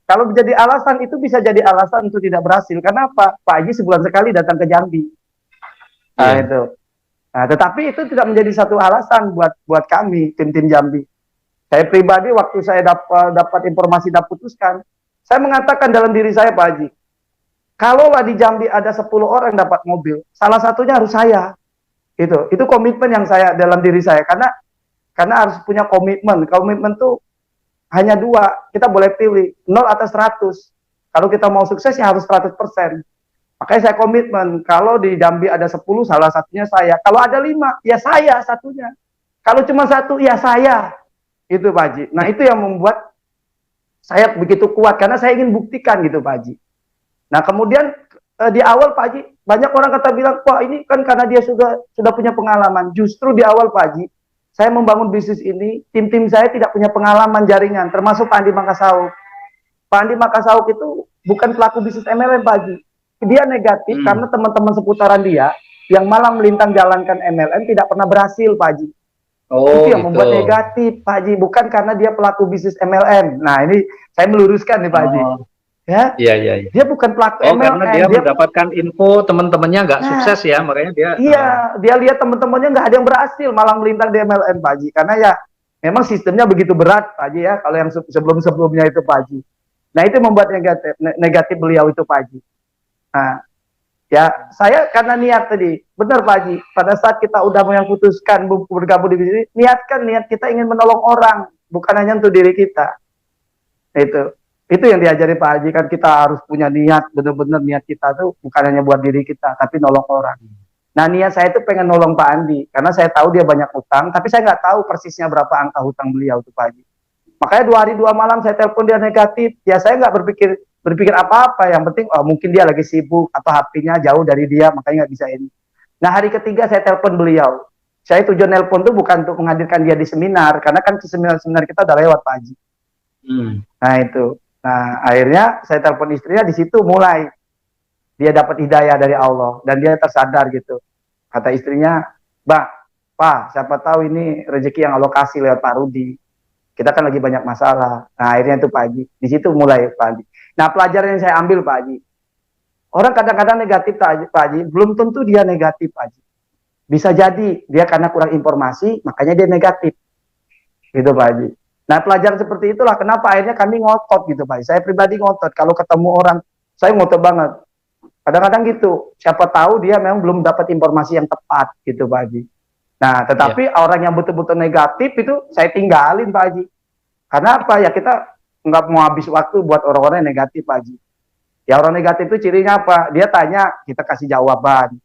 Kalau menjadi alasan, itu bisa jadi alasan untuk tidak berhasil. Kenapa? Pak Haji sebulan sekali datang ke Jambi. Nah itu. Nah, tetapi itu tidak menjadi satu alasan buat kami tim-tim Jambi. Saya pribadi waktu saya dapat informasi dan putuskan, saya mengatakan dalam diri saya, Pak Haji, kalaulah di Jambi ada 10 orang dapat mobil, salah satunya harus saya. Itu komitmen yang saya dalam diri saya, karena harus punya komitmen. Komitmen tuh hanya dua, kita boleh pilih 0 atau 100. Kalau kita mau sukses ya harus 100%. Makanya saya komitmen, kalau di Jambi ada 10, salah satunya saya. Kalau ada 5, ya saya satunya. Kalau cuma 1, ya saya. Itu Pak Haji. Nah itu yang membuat saya begitu kuat, karena saya ingin buktikan gitu Pak Haji. Nah kemudian di awal Pak Haji, banyak orang kata bilang, wah ini kan karena dia sudah punya pengalaman. Justru di awal Pak Haji, saya membangun bisnis ini, tim-tim saya tidak punya pengalaman jaringan, termasuk Pak Andi Makasauk. Pak Andi Makasauk itu bukan pelaku bisnis MLM Pak Haji. Dia negatif karena teman-teman seputaran dia yang malah melintang jalankan MLM tidak pernah berhasil Pak Haji. Oh, itu yang membuat negatif Pak Haji, bukan karena dia pelaku bisnis MLM. Nah ini saya meluruskan nih Pak Haji. Ya, iya. Dia bukan pelaku MLM. Karena dia mendapatkan info teman-temannya nggak sukses ya, makanya dia. Iya, dia lihat teman-temannya nggak ada yang berhasil, malah melintang di MLM Pak Haji. Karena ya memang sistemnya begitu berat Pak Haji ya, kalau yang sebelum-sebelumnya itu Pak Haji. Nah itu membuat negatif beliau itu Pak Haji. Nah, ya saya karena niat tadi, benar Pak Haji, pada saat kita udah mau yang putuskan bergabung di sini, niat kita ingin menolong orang, bukan hanya untuk diri kita. Itu yang diajari Pak Haji, kan kita harus punya niat, benar-benar niat kita tuh bukan hanya buat diri kita, tapi nolong orang. Nah niat saya itu pengen nolong Pak Andi, karena saya tahu dia banyak utang, tapi saya nggak tahu persisnya berapa angka hutang beliau tuh Pak Haji. Makanya 2 hari 2 malam saya telepon dia negatif, ya saya nggak berpikir apa-apa, yang penting mungkin dia lagi sibuk atau HP-nya jauh dari dia, makanya nggak bisa ini. Nah hari ketiga saya telepon beliau, saya tujuan nelpon tuh bukan untuk menghadirkan dia di seminar, karena kan seminar kita udah lewat Pak Haji. Nah itu, nah akhirnya saya telepon istrinya, di situ mulai dia dapat hidayah dari Allah dan dia tersadar gitu. Kata istrinya, Pak, siapa tahu ini rezeki yang Allah kasih lewat Pak Rudi. Kita kan lagi banyak masalah. Nah akhirnya itu Pak Haji, di situ mulai Pak Haji. Nah pelajaran yang saya ambil Pak Haji, orang kadang-kadang negatif Pak Haji, belum tentu dia negatif Pak Haji. Bisa jadi dia karena kurang informasi, makanya dia negatif. Gitu Pak Haji. Nah pelajaran seperti itulah kenapa akhirnya kami ngotot gitu Pak Haji. Saya pribadi ngotot, kalau ketemu orang, saya ngotot banget. Kadang-kadang gitu, siapa tahu dia memang belum dapat informasi yang tepat gitu Pak Haji. Nah, tetapi orang yang betul-betul negatif itu saya tinggalin Pak Haji. Karena apa ya, kita nggak mau habis waktu buat orang-orang yang negatif Pak Haji. Ya orang negatif itu cirinya apa? Dia tanya, kita kasih jawaban.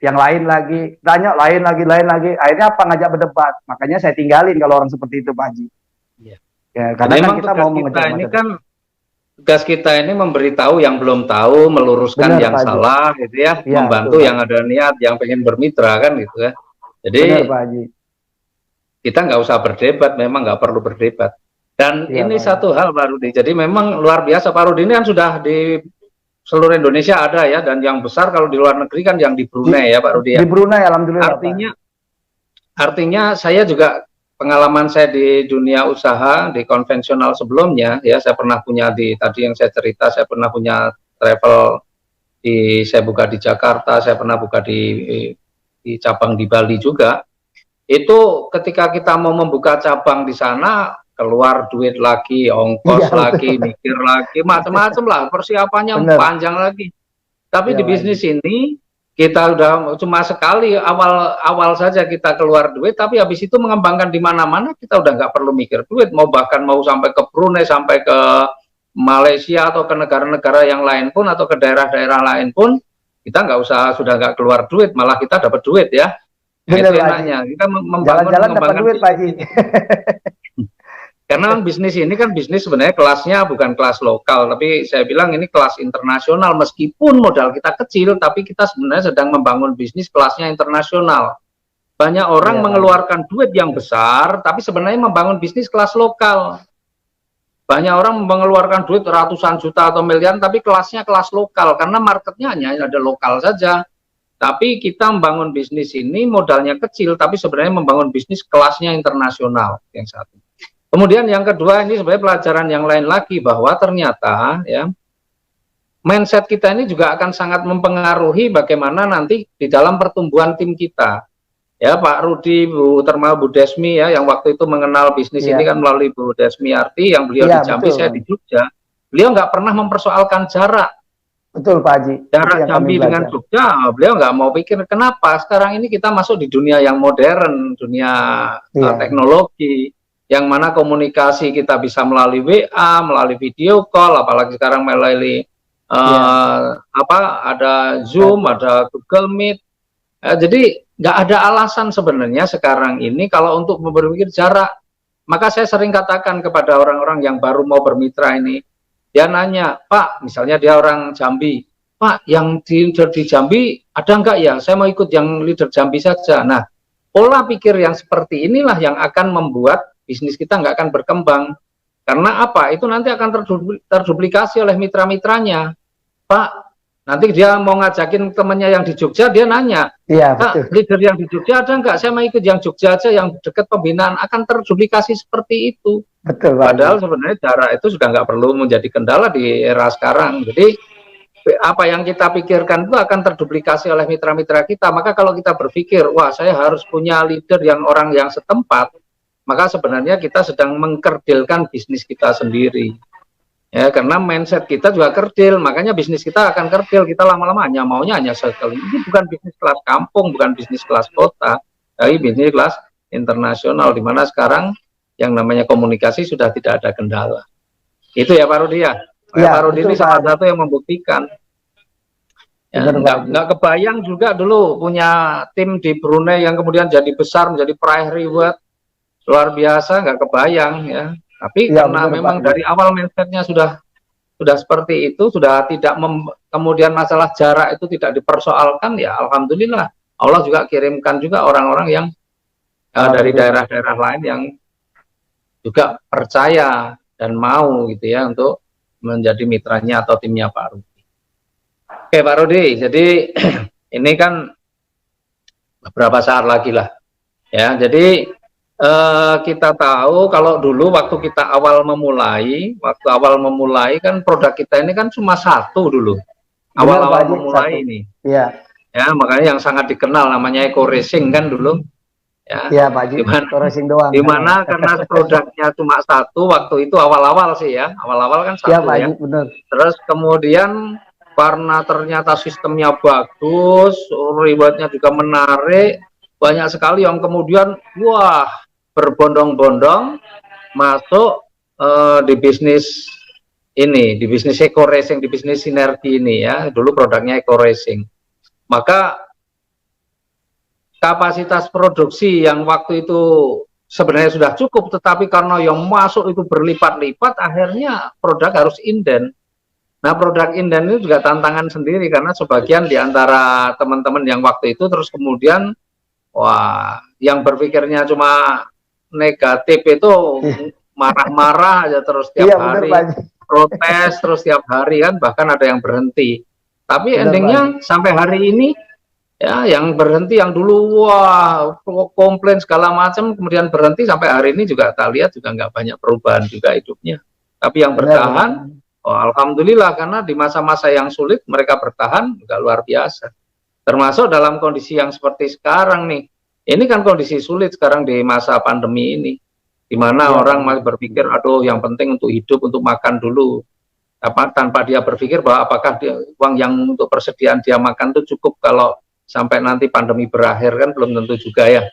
Yang lain lagi, tanya lain lagi. Akhirnya apa, ngajak berdebat. Makanya saya tinggalin kalau orang seperti itu Pak Haji. Ya, karena kan kita mau mengejar ini kan tugas kita ini memberitahu yang belum tahu, meluruskan yang salah gitu ya, membantu yang ada niat, yang pengen bermitra kan gitu ya. Jadi kita nggak usah berdebat, memang nggak perlu berdebat. Dan ini satu hal Pak Rudi, jadi memang luar biasa Pak Rudi ini kan sudah di seluruh Indonesia ada ya, dan yang besar kalau di luar negeri kan yang di Brunei ya Pak Rudi ya. Di Brunei alhamdulillah. Artinya saya juga pengalaman saya di dunia usaha di konvensional sebelumnya ya, saya pernah punya tadi yang saya cerita, saya pernah punya travel saya buka di Jakarta, saya pernah buka di cabang di Bali juga. Itu ketika kita mau membuka cabang di sana, keluar duit lagi, ongkos lagi, mikir lagi, macam-macam lah, persiapannya panjang lagi. Tapi di bisnis ini kita udah cuma sekali awal saja kita keluar duit, tapi habis itu mengembangkan di mana-mana kita udah nggak perlu mikir duit, bahkan mau sampai ke Brunei, sampai ke Malaysia atau ke negara-negara yang lain pun, atau ke daerah-daerah lain pun, kita sudah nggak keluar duit, malah kita dapat duit ya. Benar, enaknya kita jalan-jalan dapat duit Pak Haji. Karena bisnis ini kan bisnis sebenarnya kelasnya bukan kelas lokal, tapi saya bilang ini kelas internasional. Meskipun modal kita kecil, tapi kita sebenarnya sedang membangun bisnis kelasnya internasional. Banyak orang mengeluarkan duit yang besar, tapi sebenarnya membangun bisnis kelas lokal. Banyak orang mengeluarkan duit ratusan juta atau miliar, tapi kelasnya kelas lokal, karena marketnya hanya ada lokal saja. Tapi kita membangun bisnis ini modalnya kecil, tapi sebenarnya membangun bisnis kelasnya internasional, yang satu. Kemudian yang kedua, ini sebenarnya pelajaran yang lain lagi, bahwa ternyata ya mindset kita ini juga akan sangat mempengaruhi bagaimana nanti di dalam pertumbuhan tim kita. Ya, Pak Rudi, Bu Termal, Bu Desmi ya, yang waktu itu mengenal bisnis ini kan melalui Bu Desmi Arti, yang beliau di Jambi, saya di Jogja. Beliau nggak pernah mempersoalkan jarak. Betul, Pak Haji. Jarak Jambi dengan Jogja, beliau nggak mau pikir kenapa. Sekarang ini kita masuk di dunia yang modern, dunia teknologi, yang mana komunikasi kita bisa melalui WA, melalui video call, apalagi sekarang melalui ada Zoom, ada Google Meet. Jadi nggak ada alasan sebenarnya sekarang ini kalau untuk berpikir jarak. Maka saya sering katakan kepada orang-orang yang baru mau bermitra ini, dia nanya, Pak, misalnya dia orang Jambi, Pak, yang leader di Jambi ada nggak ya? Saya mau ikut yang leader Jambi saja. Nah, pola pikir yang seperti inilah yang akan membuat bisnis kita nggak akan berkembang. Karena apa? Itu nanti akan terduplikasi oleh mitra-mitranya. Pak, nanti dia mau ngajakin temannya yang di Jogja, dia nanya, Pak, leader yang di Jogja ada nggak? Saya mau ikut yang Jogja aja, yang dekat pembinaan. Akan terduplikasi seperti itu. Betul, padahal sebenarnya jarak itu sudah nggak perlu menjadi kendala di era sekarang. Jadi apa yang kita pikirkan itu akan terduplikasi oleh mitra-mitra kita. Maka kalau kita berpikir, wah saya harus punya leader yang orang yang setempat, maka sebenarnya kita sedang mengkerdilkan bisnis kita sendiri. Ya, karena mindset kita juga kerdil, makanya bisnis kita akan kerdil. Kita lama-lama maunya hanya sekali. Ini bukan bisnis kelas kampung, bukan bisnis kelas kota, tapi bisnis kelas internasional, di mana sekarang yang namanya komunikasi sudah tidak ada kendala. Itu ya Pak Rudi ya. Pak Rudi ini salah satu yang membuktikan. Ya, nggak kebayang juga dulu punya tim di Brunei yang kemudian jadi besar, menjadi praih reward, luar biasa, nggak kebayang ya. Tapi karena memang dari awal mindsetnya sudah seperti itu, sudah tidak kemudian masalah jarak itu tidak dipersoalkan, ya alhamdulillah Allah juga kirimkan juga orang-orang yang dari daerah-daerah lain yang juga percaya dan mau gitu ya untuk menjadi mitranya atau timnya Pak Rudi. Oke Pak Rudi, jadi ini kan beberapa saat lagi lah ya, jadi kita tahu kalau dulu waktu kita awal memulai kan produk kita ini kan cuma satu dulu, awal-awal memulai ini. Iya. Ya, makanya yang sangat dikenal namanya Eco Racing kan dulu. Ya, iya Pak Haji, Eco Racing doang. Dimana karena produknya cuma satu waktu itu awal-awal sih ya, awal-awal kan satu ya. Pak Haji, benar. Terus kemudian karena ternyata sistemnya bagus, rewardnya juga menarik, banyak sekali yang kemudian wah berbondong-bondong masuk di bisnis ini, di bisnis Eco Racing, di bisnis sinergi ini ya. Dulu produknya Eco Racing. Maka kapasitas produksi yang waktu itu sebenarnya sudah cukup, tetapi karena yang masuk itu berlipat-lipat, akhirnya produk harus inden. Nah, produk inden itu juga tantangan sendiri, karena sebagian di antara teman-teman yang waktu itu terus kemudian, wah, yang berpikirnya cuma negatif itu marah-marah aja terus tiap hari, protes terus tiap hari kan, bahkan ada yang berhenti. Tapi endingnya sampai hari ini ya yang berhenti, yang dulu wah komplain segala macam, kemudian berhenti, sampai hari ini juga tak lihat juga nggak banyak perubahan juga hidupnya. Tapi yang bertahan, oh, alhamdulillah, karena di masa-masa yang sulit mereka bertahan juga luar biasa. Termasuk dalam kondisi yang seperti sekarang nih. Ini kan kondisi sulit sekarang di masa pandemi ini, di mana orang masih berpikir, aduh yang penting untuk hidup, untuk makan dulu, tanpa dia berpikir bahwa apakah uang yang untuk persediaan dia makan itu cukup kalau sampai nanti pandemi berakhir, kan belum tentu juga ya.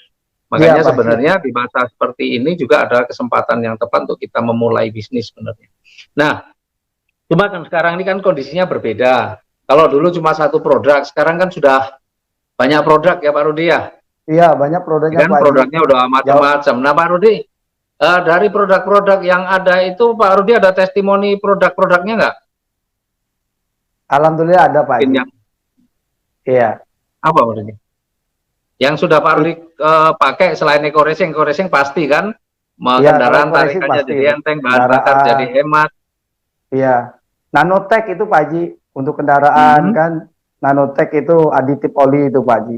Makanya sebenarnya di masa seperti ini juga ada kesempatan yang tepat untuk kita memulai bisnis sebenarnya. Nah, cuma kan sekarang ini kan kondisinya berbeda. Kalau dulu cuma satu produk, sekarang kan sudah banyak produk ya Pak Rudi ya. Iya, banyak produknya. Kan produknya udah macam-macam. Nah Pak Rudi, dari produk-produk yang ada itu Pak Rudi ada testimoni produk-produknya nggak? Alhamdulillah ada Pak. Iya. Apa Pak Rudi? Yang sudah Pak Rudi pakai selain Eco Racing pasti kan? Kendaraan tarikannya jadi enteng, bahan bakar jadi hemat. Iya. Nanotech itu Pak Haji, untuk kendaraan kan, Nanotech itu aditif oli itu Pak Haji.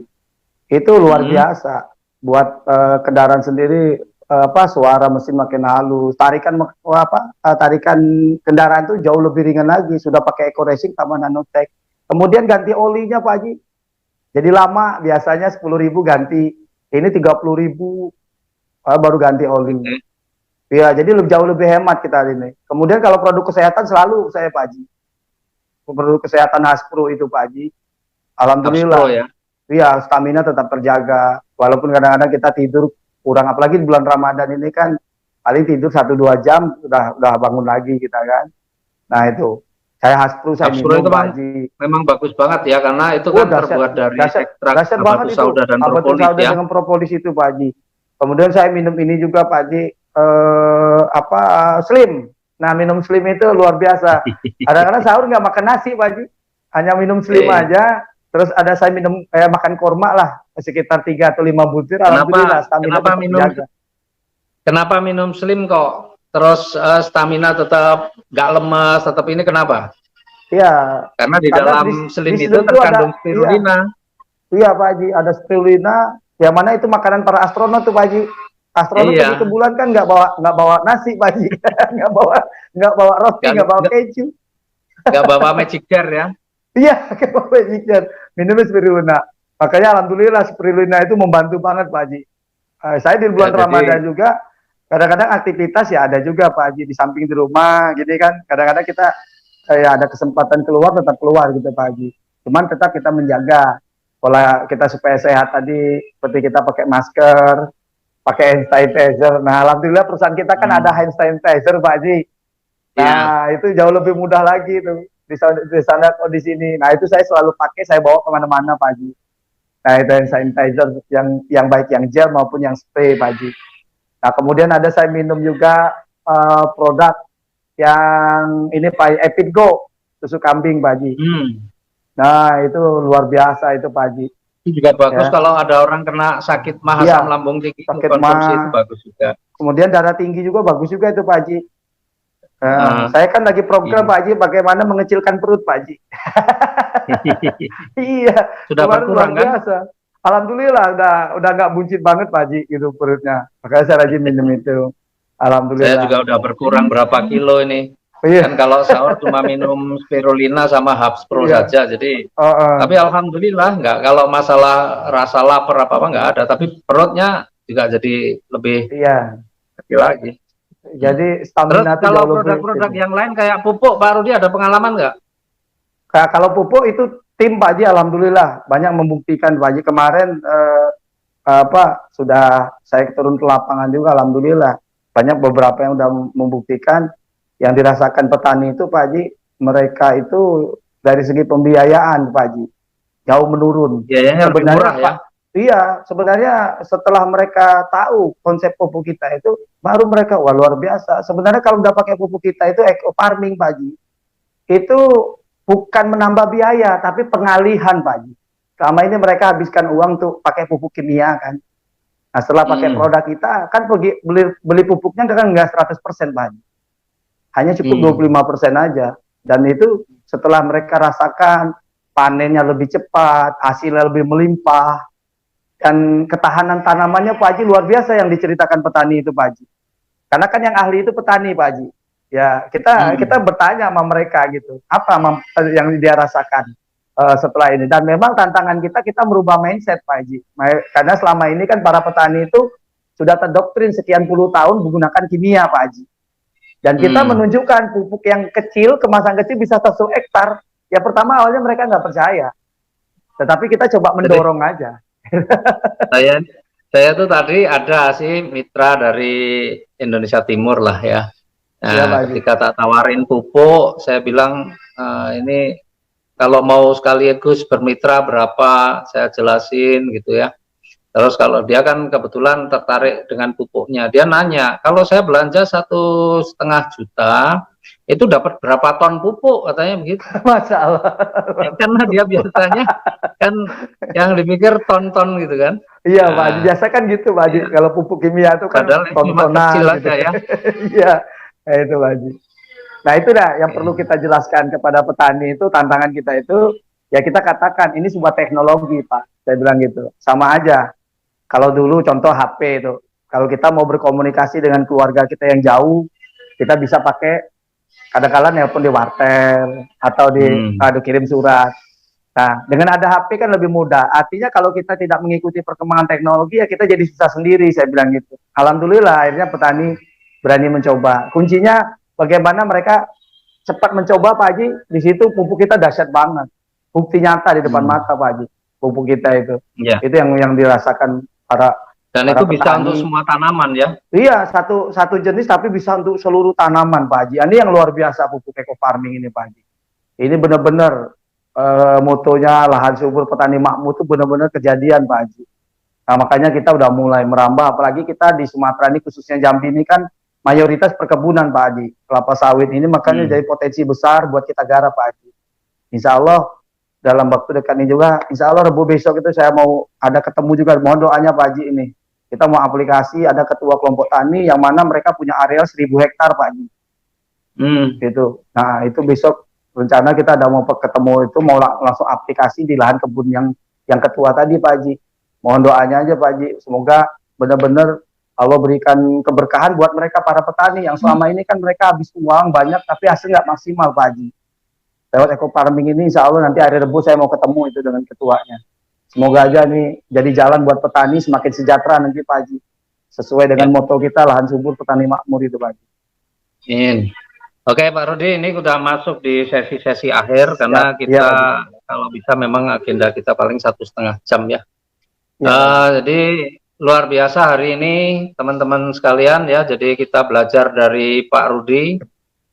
Itu luar biasa buat kendaraan sendiri, suara mesin makin halus, tarikan kendaraan itu jauh lebih ringan lagi, sudah pakai Eco Racing tambah Nanotech. Kemudian ganti olinya Pak Haji. Jadi lama biasanya 10.000 ganti, ini 30.000 baru ganti oli. Ya, jadi jauh lebih hemat kita ini. Kemudian kalau produk kesehatan selalu saya Pak Haji. Produk kesehatan Haspro itu Pak Haji. Alhamdulillah. Haspro, ya. Iya, stamina tetap terjaga. Walaupun kadang-kadang kita tidur kurang, apalagi di bulan Ramadan ini kan paling tidur 1-2 jam udah bangun lagi kita kan. Nah itu saya Haspro, saya Haspro minum itu Pak Haji. memang bagus banget ya, karena itu kan terbuat dari ekstrak habatus sauda dan propolis ya. Dengan propolis itu Pak Haji. Kemudian saya minum ini juga Pak Haji, Slim. Nah minum Slim itu luar biasa. Kadang-kadang sahur nggak makan nasi Pak Haji, hanya minum Slim aja. Terus ada saya minum makan kurma lah sekitar 3 atau 5 butir. Alhamdulillah stamina tetap terjaga. Kenapa minum Slim kok terus stamina tetap nggak lemas, tetap ini kenapa? Iya. Karena di dalam Slim itu terkandung spirulina. Iya Pak Haji, ada spirulina. Yang mana itu makanan para astronot tuh Pak Haji. Astronot pergi ke bulan kan nggak bawa nasi Pak Haji, nggak bawa roti, nggak bawa keju, nggak bawa magic jar ya. Iya, nggak bawa magic jar. Minum spirulina. Makanya alhamdulillah spirulina itu membantu banget Pak Haji. Saya di bulan Ramadan juga kadang-kadang aktivitas ya ada juga Pak Haji, di samping di rumah gini kan. Kadang-kadang kita ada kesempatan keluar, tetap keluar gitu Pak Haji. Cuman tetap kita menjaga pola kita supaya sehat tadi, seperti kita pakai masker, pakai hand sanitizer. Nah, alhamdulillah perusahaan kita kan ada hand sanitizer Pak Haji. Nah, itu jauh lebih mudah lagi tuh di sana atau di sini. Nah, itu saya selalu pakai, saya bawa kemana-mana Pak Haji. Nah, itu hand sanitizer yang baik yang gel maupun yang spray Pak Haji. Nah, kemudian ada saya minum juga produk yang ini Pak Epid Go, susu kambing Pak Haji. Nah, itu luar biasa itu Pak Haji. Itu juga bagus kalau ada orang kena sakit mah, asam lambung tinggi, sakit konsumsi itu bagus juga. Kemudian darah tinggi juga bagus juga itu Pak Haji. Saya kan lagi program Pak Haji bagaimana mengecilkan perut Pak Haji. Iya. Sudah berkurang kan? Alhamdulillah udah nggak buncit banget Pak Haji gitu perutnya. Makanya saya rajin minum itu. Alhamdulillah. Saya juga udah berkurang berapa kilo ini. Kan kalau sahur cuma minum spirulina sama Haspro saja, jadi tapi alhamdulillah nggak, kalau masalah rasa lapar apa nggak ada, tapi perutnya juga jadi lebih kecil lagi. Jadi stamina. Terus kalau produk-produk yang lain kayak pupuk Pak Rudi ada pengalaman nggak? Kalau pupuk itu tim Pak Haji alhamdulillah banyak membuktikan Pak Haji. Kemarin sudah saya turun ke lapangan juga alhamdulillah banyak beberapa yang sudah membuktikan yang dirasakan petani itu Pak Haji, mereka itu dari segi pembiayaan Pak Haji jauh menurun. Biayanya lebih murah ya? Iya, sebenarnya setelah mereka tahu konsep pupuk kita itu, baru mereka wah luar biasa. Sebenarnya kalau udah pakai pupuk kita itu eco farming Pak Haji, itu bukan menambah biaya tapi pengalihan Pak Haji. Selama ini mereka habiskan uang tuh pakai pupuk kimia kan. Nah setelah pakai produk kita kan beli pupuknya kan nggak 100% Pak Haji. Hanya cukup 25% aja. Dan itu setelah mereka rasakan panennya lebih cepat, hasilnya lebih melimpah, dan ketahanan tanamannya Pak Haji luar biasa yang diceritakan petani itu Pak Haji. Karena kan yang ahli itu petani Pak Haji. Ya kita bertanya sama mereka gitu, apa yang dia rasakan setelah ini. Dan memang tantangan kita merubah mindset Pak Haji. Karena selama ini kan para petani itu sudah terdoktrin sekian puluh tahun menggunakan kimia Pak Haji. Dan kita menunjukkan pupuk yang kecil, kemasan kecil bisa 1 hektar. Ya pertama awalnya mereka nggak percaya. Tetapi kita coba mendorong aja. Saya tuh tadi ada sih mitra dari Indonesia Timur lah ya. Nah, ketika tak tawarin pupuk, saya bilang ini kalau mau sekaligus bermitra berapa, saya jelasin gitu ya. Terus kalau dia kan kebetulan tertarik dengan pupuknya, dia nanya, kalau saya belanja 1,5 juta, itu dapat berapa ton pupuk, katanya begitu. Masalah. Ya, karena dia biasanya kan yang dipikir ton-ton gitu kan. Iya Pak Haji, biasa kan gitu Pak Haji, kalau pupuk kimia itu kan ton-tonan gitu ya. Iya, itu Pak Haji. Nah itu dah yang perlu kita jelaskan kepada petani itu, tantangan kita itu, ya kita katakan ini sebuah teknologi Pak, saya bilang gitu, sama aja. Kalau dulu contoh HP itu, Kalau kita mau berkomunikasi dengan keluarga kita yang jauh, kita bisa pakai kadang-kadang nelpon di wartel atau di kirim surat. Nah, dengan ada HP kan lebih mudah. Artinya kalau kita tidak mengikuti perkembangan teknologi ya kita jadi susah sendiri, saya bilang gitu. Alhamdulillah akhirnya petani berani mencoba. Kuncinya bagaimana mereka cepat mencoba Pak Haji. Di situ pupuk kita dahsyat banget. Bukti nyata di depan mata Pak Haji. Pupuk kita itu. Ya. Itu yang dirasakan para dan itu bisa petani. Untuk semua tanaman ya? Iya, satu jenis tapi bisa untuk seluruh tanaman Pak Haji. Ini yang luar biasa pupuk eco farming ini Pak Haji. Ini benar-benar motonya lahan subur petani makmur itu benar-benar kejadian Pak Haji. Nah, makanya kita udah mulai merambah, apalagi kita di Sumatera ini khususnya Jambi ini kan mayoritas perkebunan Pak Haji. Kelapa sawit ini makanya jadi potensi besar buat kita garap Pak Haji. Insya Allah dalam waktu dekat ini juga, insya Allah Rabu besok itu saya mau ada ketemu juga, mohon doanya Pak Haji ini. Kita mau aplikasi, ada ketua kelompok tani yang mana mereka punya areal 1000 hektar Pak Haji. Gitu. Nah itu besok rencana kita ada mau ketemu itu mau langsung aplikasi di lahan kebun yang ketua tadi Pak Haji. Mohon doanya aja Pak Haji. Semoga benar-benar Allah berikan keberkahan buat mereka para petani yang selama ini kan mereka habis uang banyak tapi hasil nggak maksimal Pak Haji. Lewat eco farming ini insya Allah nanti hari Rabu saya mau ketemu itu dengan ketuanya. Semoga aja nih jadi jalan buat petani semakin sejahtera nanti Pak Haji. Sesuai dengan moto kita lahan subur petani makmur itu Pak Haji. Oke Pak Rudi, ini udah masuk di sesi-sesi akhir karena kita kalau bisa memang agenda kita paling 1,5 jam ya. Jadi luar biasa hari ini teman-teman sekalian ya. Jadi kita belajar dari Pak Rudi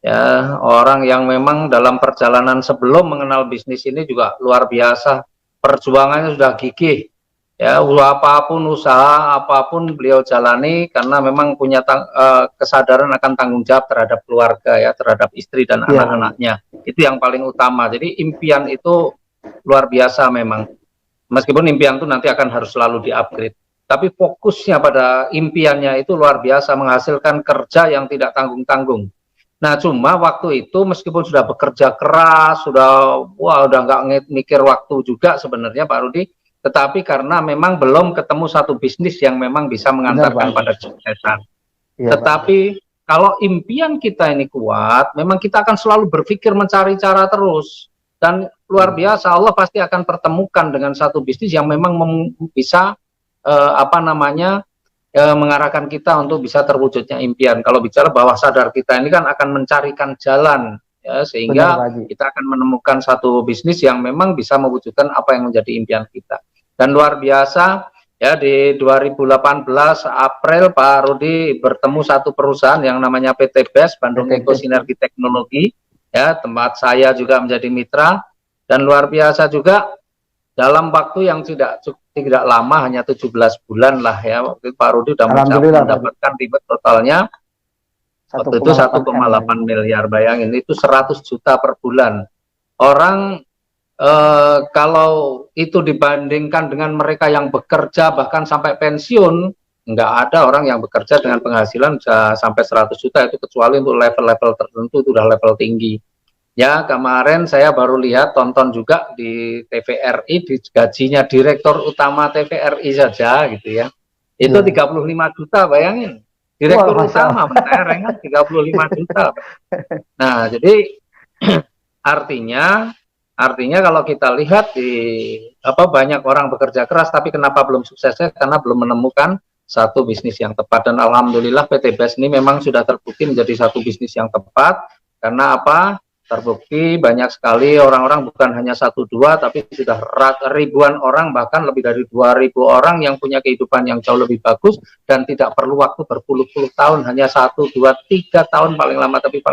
ya, orang yang memang dalam perjalanan sebelum mengenal bisnis ini juga luar biasa. Perjuangannya sudah gigih ya, apapun usaha apapun beliau jalani karena memang punya kesadaran akan tanggung jawab terhadap keluarga ya, terhadap istri dan anak-anaknya. Itu yang paling utama. Jadi impian itu luar biasa memang, meskipun impian itu nanti akan harus selalu di-upgrade, tapi fokusnya pada impiannya itu luar biasa, menghasilkan kerja yang tidak tanggung-tanggung. Nah, cuma waktu itu meskipun sudah bekerja keras, udah nggak mikir waktu juga sebenarnya Pak Rudi, tetapi karena memang belum ketemu satu bisnis yang memang bisa mengantarkan pada kesuksesan. Tetapi kalau impian kita ini kuat, memang kita akan selalu berpikir mencari cara terus. Dan luar biasa Allah pasti akan pertemukan dengan satu bisnis yang memang bisa mengarahkan kita untuk bisa terwujudnya impian. Kalau bicara bawah sadar kita ini kan akan mencarikan jalan ya, sehingga kita akan menemukan satu bisnis yang memang bisa mewujudkan apa yang menjadi impian kita. Dan luar biasa ya, di 2018 April Pak Rudi bertemu satu perusahaan yang namanya PT BES Bandung Eco Sinergi Teknologi ya, tempat saya juga menjadi mitra. Dan luar biasa juga dalam waktu yang tidak lama, hanya 17 bulan lah ya, waktu itu Pak Rudi sudah mendapatkan ribet totalnya waktu itu 1,8 miliar. Bayangin, itu 100 juta per bulan. Orang kalau itu dibandingkan dengan mereka yang bekerja bahkan sampai pensiun, nggak ada orang yang bekerja dengan penghasilan bisa sampai 100 juta itu, kecuali untuk level-level tertentu itu udah level tinggi. Ya, kemarin saya baru lihat, tonton juga di TVRI, di gajinya direktur utama TVRI saja gitu ya. Itu 35 juta, bayangin. Direktur utama mentereng kan 35 juta. Nah, jadi artinya kalau kita lihat di banyak orang bekerja keras tapi kenapa belum suksesnya, karena belum menemukan satu bisnis yang tepat. Dan alhamdulillah PT BES ini memang sudah terbukti menjadi satu bisnis yang tepat. Karena terbukti banyak sekali orang-orang, bukan hanya 1-2 tapi sudah ribuan orang, bahkan lebih dari 2.000 orang yang punya kehidupan yang jauh lebih bagus dan tidak perlu waktu berpuluh-puluh tahun, hanya 1, 2, 3 tahun paling lama, tapi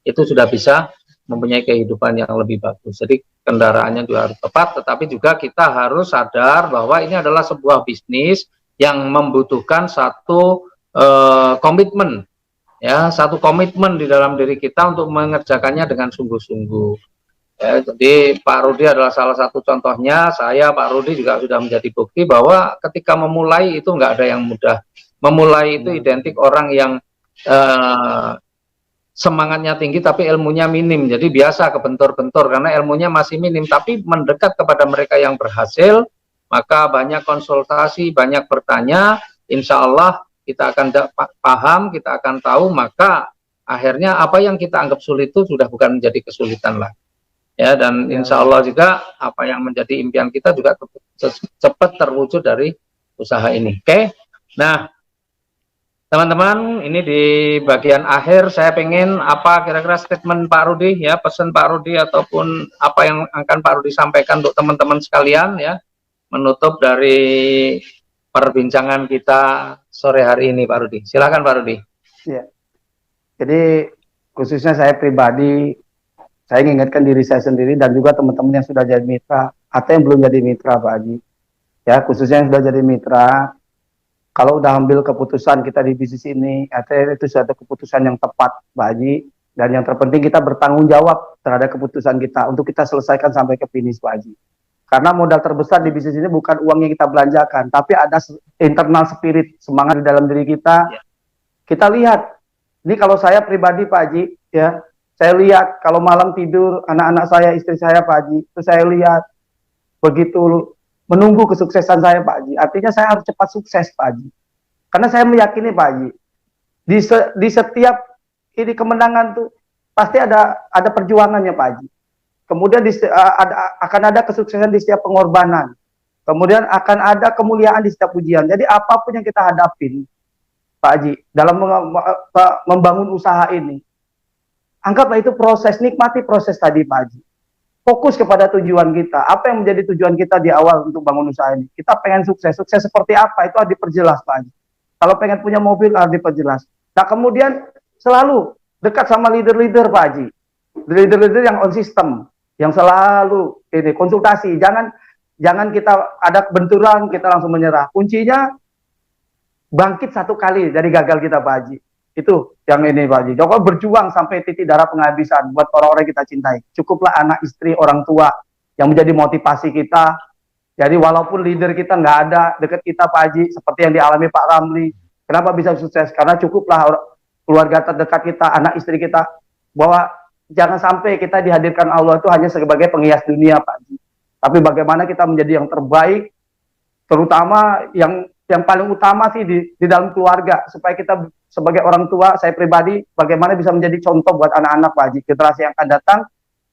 itu sudah bisa mempunyai kehidupan yang lebih bagus. Jadi kendaraannya juga harus tepat, tetapi juga kita harus sadar bahwa ini adalah sebuah bisnis yang membutuhkan satu komitmen. Ya, satu komitmen di dalam diri kita untuk mengerjakannya dengan sungguh-sungguh. Ya, jadi Pak Rudi adalah salah satu contohnya. Saya, Pak Rudi juga sudah menjadi bukti bahwa ketika memulai itu nggak ada yang mudah. Memulai itu identik orang yang semangatnya tinggi tapi ilmunya minim. Jadi biasa kebentur-bentur karena ilmunya masih minim. Tapi mendekat kepada mereka yang berhasil, maka banyak konsultasi, banyak bertanya. Insya Allah kita akan paham, kita akan tahu, maka akhirnya apa yang kita anggap sulit itu sudah bukan menjadi kesulitan lah. Ya, dan insya Allah juga apa yang menjadi impian kita juga cepat terwujud dari usaha ini. Oke, nah teman-teman, ini di bagian akhir saya pengen apa kira-kira statement Pak Rudi ya, pesan Pak Rudi ataupun apa yang akan Pak Rudi sampaikan untuk teman-teman sekalian ya, menutup dari perbincangan kita sore hari ini Pak Rudi. Silakan Pak Rudi. Ya. Jadi khususnya saya pribadi, saya mengingatkan diri saya sendiri dan juga teman-teman yang sudah jadi mitra atau yang belum jadi mitra Pak Haji. Ya, khususnya yang sudah jadi mitra, kalau udah ambil keputusan kita di bisnis ini, itu suatu keputusan yang tepat Pak Haji. Dan yang terpenting kita bertanggung jawab terhadap keputusan kita untuk kita selesaikan sampai ke finish Pak Haji. Karena modal terbesar di bisnis ini bukan uang yang kita belanjakan, tapi ada internal spirit, semangat di dalam diri kita. Kita lihat, ini kalau saya pribadi Pak Haji, ya, saya lihat kalau malam tidur anak-anak saya, istri saya Pak Haji, itu saya lihat begitu menunggu kesuksesan saya Pak Haji. Artinya saya harus cepat sukses Pak Haji. Karena saya meyakini Pak Haji, di setiap ini kemenangan tuh pasti ada perjuangannya Pak Haji. Kemudian akan ada kesuksesan di setiap pengorbanan. Kemudian akan ada kemuliaan di setiap ujian. Jadi apapun yang kita hadapin Pak Haji dalam membangun usaha ini, anggaplah itu proses, nikmati proses tadi Pak Haji. Fokus kepada tujuan kita. Apa yang menjadi tujuan kita di awal untuk bangun usaha ini? Kita pengen sukses. Sukses seperti apa? Itu harus diperjelas Pak Haji. Kalau pengen punya mobil harus diperjelas. Nah kemudian selalu dekat sama leader-leader Pak Haji. Leader-leader yang on system, yang selalu ini konsultasi. Jangan kita ada benturan kita langsung menyerah. Kuncinya bangkit satu kali dari gagal kita Pak Haji. Itu yang ini Pak Haji. Jokowi berjuang sampai titik darah penghabisan buat orang-orang yang kita cintai. Cukuplah anak, istri, orang tua yang menjadi motivasi kita. Jadi walaupun leader kita nggak ada dekat kita Pak Haji, seperti yang dialami Pak Ramli. Kenapa bisa sukses? Karena cukuplah keluarga terdekat kita, anak istri kita. Bahwa jangan sampai kita dihadirkan Allah itu hanya sebagai penghias dunia Pak Haji. Tapi bagaimana kita menjadi yang terbaik, terutama yang paling utama sih di dalam keluarga, supaya kita sebagai orang tua, saya pribadi bagaimana bisa menjadi contoh buat anak-anak Pak Haji, generasi yang akan datang.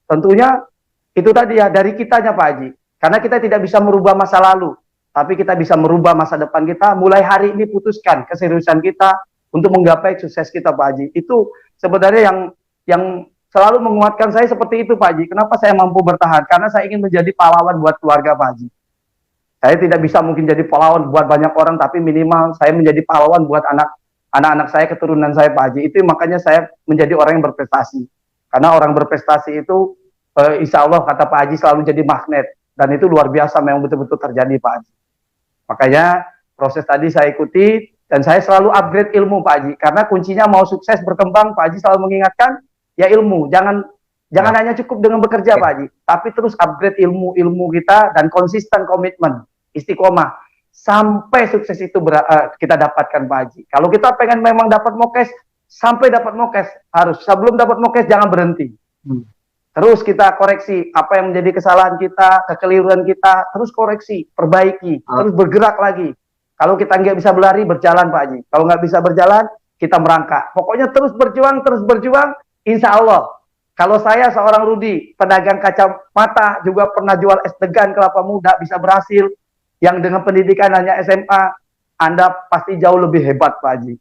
Tentunya itu tadi ya, dari kitanya Pak Haji, karena kita tidak bisa merubah masa lalu, tapi kita bisa merubah masa depan kita. Mulai hari ini putuskan keseriusan kita untuk menggapai sukses kita Pak Haji. Itu sebenarnya yang selalu menguatkan saya seperti itu Pak Haji. Kenapa saya mampu bertahan? Karena saya ingin menjadi pahlawan buat keluarga Pak Haji. Saya tidak bisa mungkin jadi pahlawan buat banyak orang, tapi minimal saya menjadi pahlawan buat anak-anak saya, keturunan saya Pak Haji. Itu makanya saya menjadi orang yang berprestasi. Karena orang berprestasi itu insya Allah kata Pak Haji selalu jadi magnet. Dan itu luar biasa, memang betul-betul terjadi Pak Haji. Makanya proses tadi saya ikuti dan saya selalu upgrade ilmu Pak Haji. Karena kuncinya mau sukses berkembang, Pak Haji selalu mengingatkan ya ilmu. Jangan hanya cukup dengan bekerja Pak Haji, tapi terus upgrade ilmu kita dan konsisten komitmen, istiqomah sampai sukses itu kita dapatkan Pak Haji. Kalau kita pengen memang dapat mokes, sampai dapat mokes harus. Sebelum dapat mokes jangan berhenti. Terus kita koreksi apa yang menjadi kesalahan kita, kekeliruan kita, terus koreksi, perbaiki, terus bergerak lagi. Kalau kita nggak bisa berlari, berjalan Pak Haji. Kalau nggak bisa berjalan, kita merangkak. Pokoknya terus berjuang, insya Allah. Kalau saya seorang Rudi, pedagang kacamata, juga pernah jual es degan kelapa muda, bisa berhasil, yang dengan pendidikan hanya SMA, Anda pasti jauh lebih hebat Pak Haji.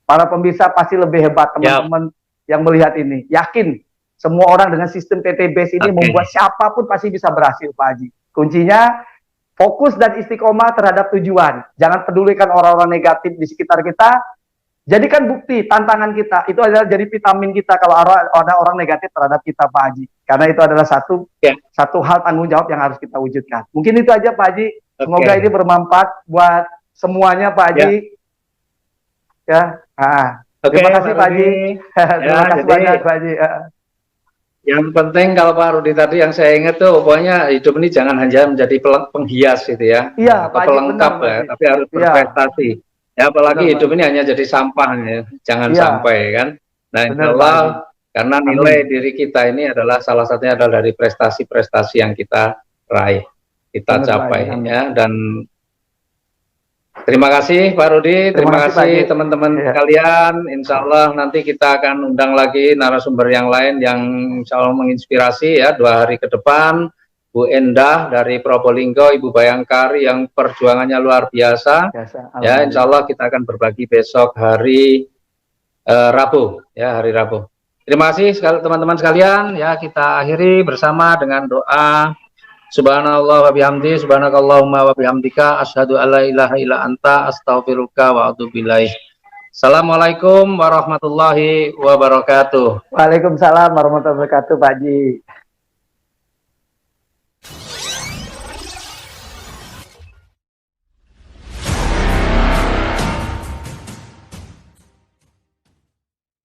Para pemirsa pasti lebih hebat, teman-teman yang melihat ini. Yakin, semua orang dengan sistem TTBS ini membuat siapapun pasti bisa berhasil Pak Haji. Kuncinya, fokus dan istiqomah terhadap tujuan. Jangan pedulikan orang-orang negatif di sekitar kita. Jadikan bukti tantangan kita. Itu adalah jadi vitamin kita kalau ada orang negatif terhadap kita Pak Haji. Karena itu adalah satu hal tanggung jawab yang harus kita wujudkan. Mungkin itu aja Pak Haji. Semoga ini bermanfaat buat semuanya Pak Haji. Terima kasih Pak Haji. Terima kasih banyak Pak Haji. Yang penting kalau Pak Rudi tadi yang saya ingat tuh pokoknya hidup ini jangan hanya menjadi penghias gitu ya. Iya, atau pelengkap ya, tapi harus berprestasi. Ya apalagi hidup ini hanya jadi sampah ya. Jangan sampai kan. Nah insya Allah karena nilai diri kita ini adalah salah satunya adalah dari prestasi-prestasi yang kita raih, kita capai ya. Dan Terima kasih Pak Rudi, terima kasih Pak teman-teman ya. sekalian. Insya Allah nanti kita akan undang lagi narasumber yang lain yang insya Allah menginspirasi ya 2 hari ke depan. Bu Endah dari Probolinggo, Ibu Bayangkari yang perjuangannya luar biasa. Ya, insya Allah kita akan berbagi besok hari Rabu, ya hari Rabu. Terima kasih teman-teman sekalian. Ya kita akhiri bersama dengan doa. Subhanallah wa bihamdi, subhanakallahumma wa bihamdika, asyhadu alla ilaha illa anta, astaghfiruka wa atubu ilaih. Assalamualaikum warahmatullahi wabarakatuh. Waalaikumsalam warahmatullahi wabarakatuh, Pak Haji.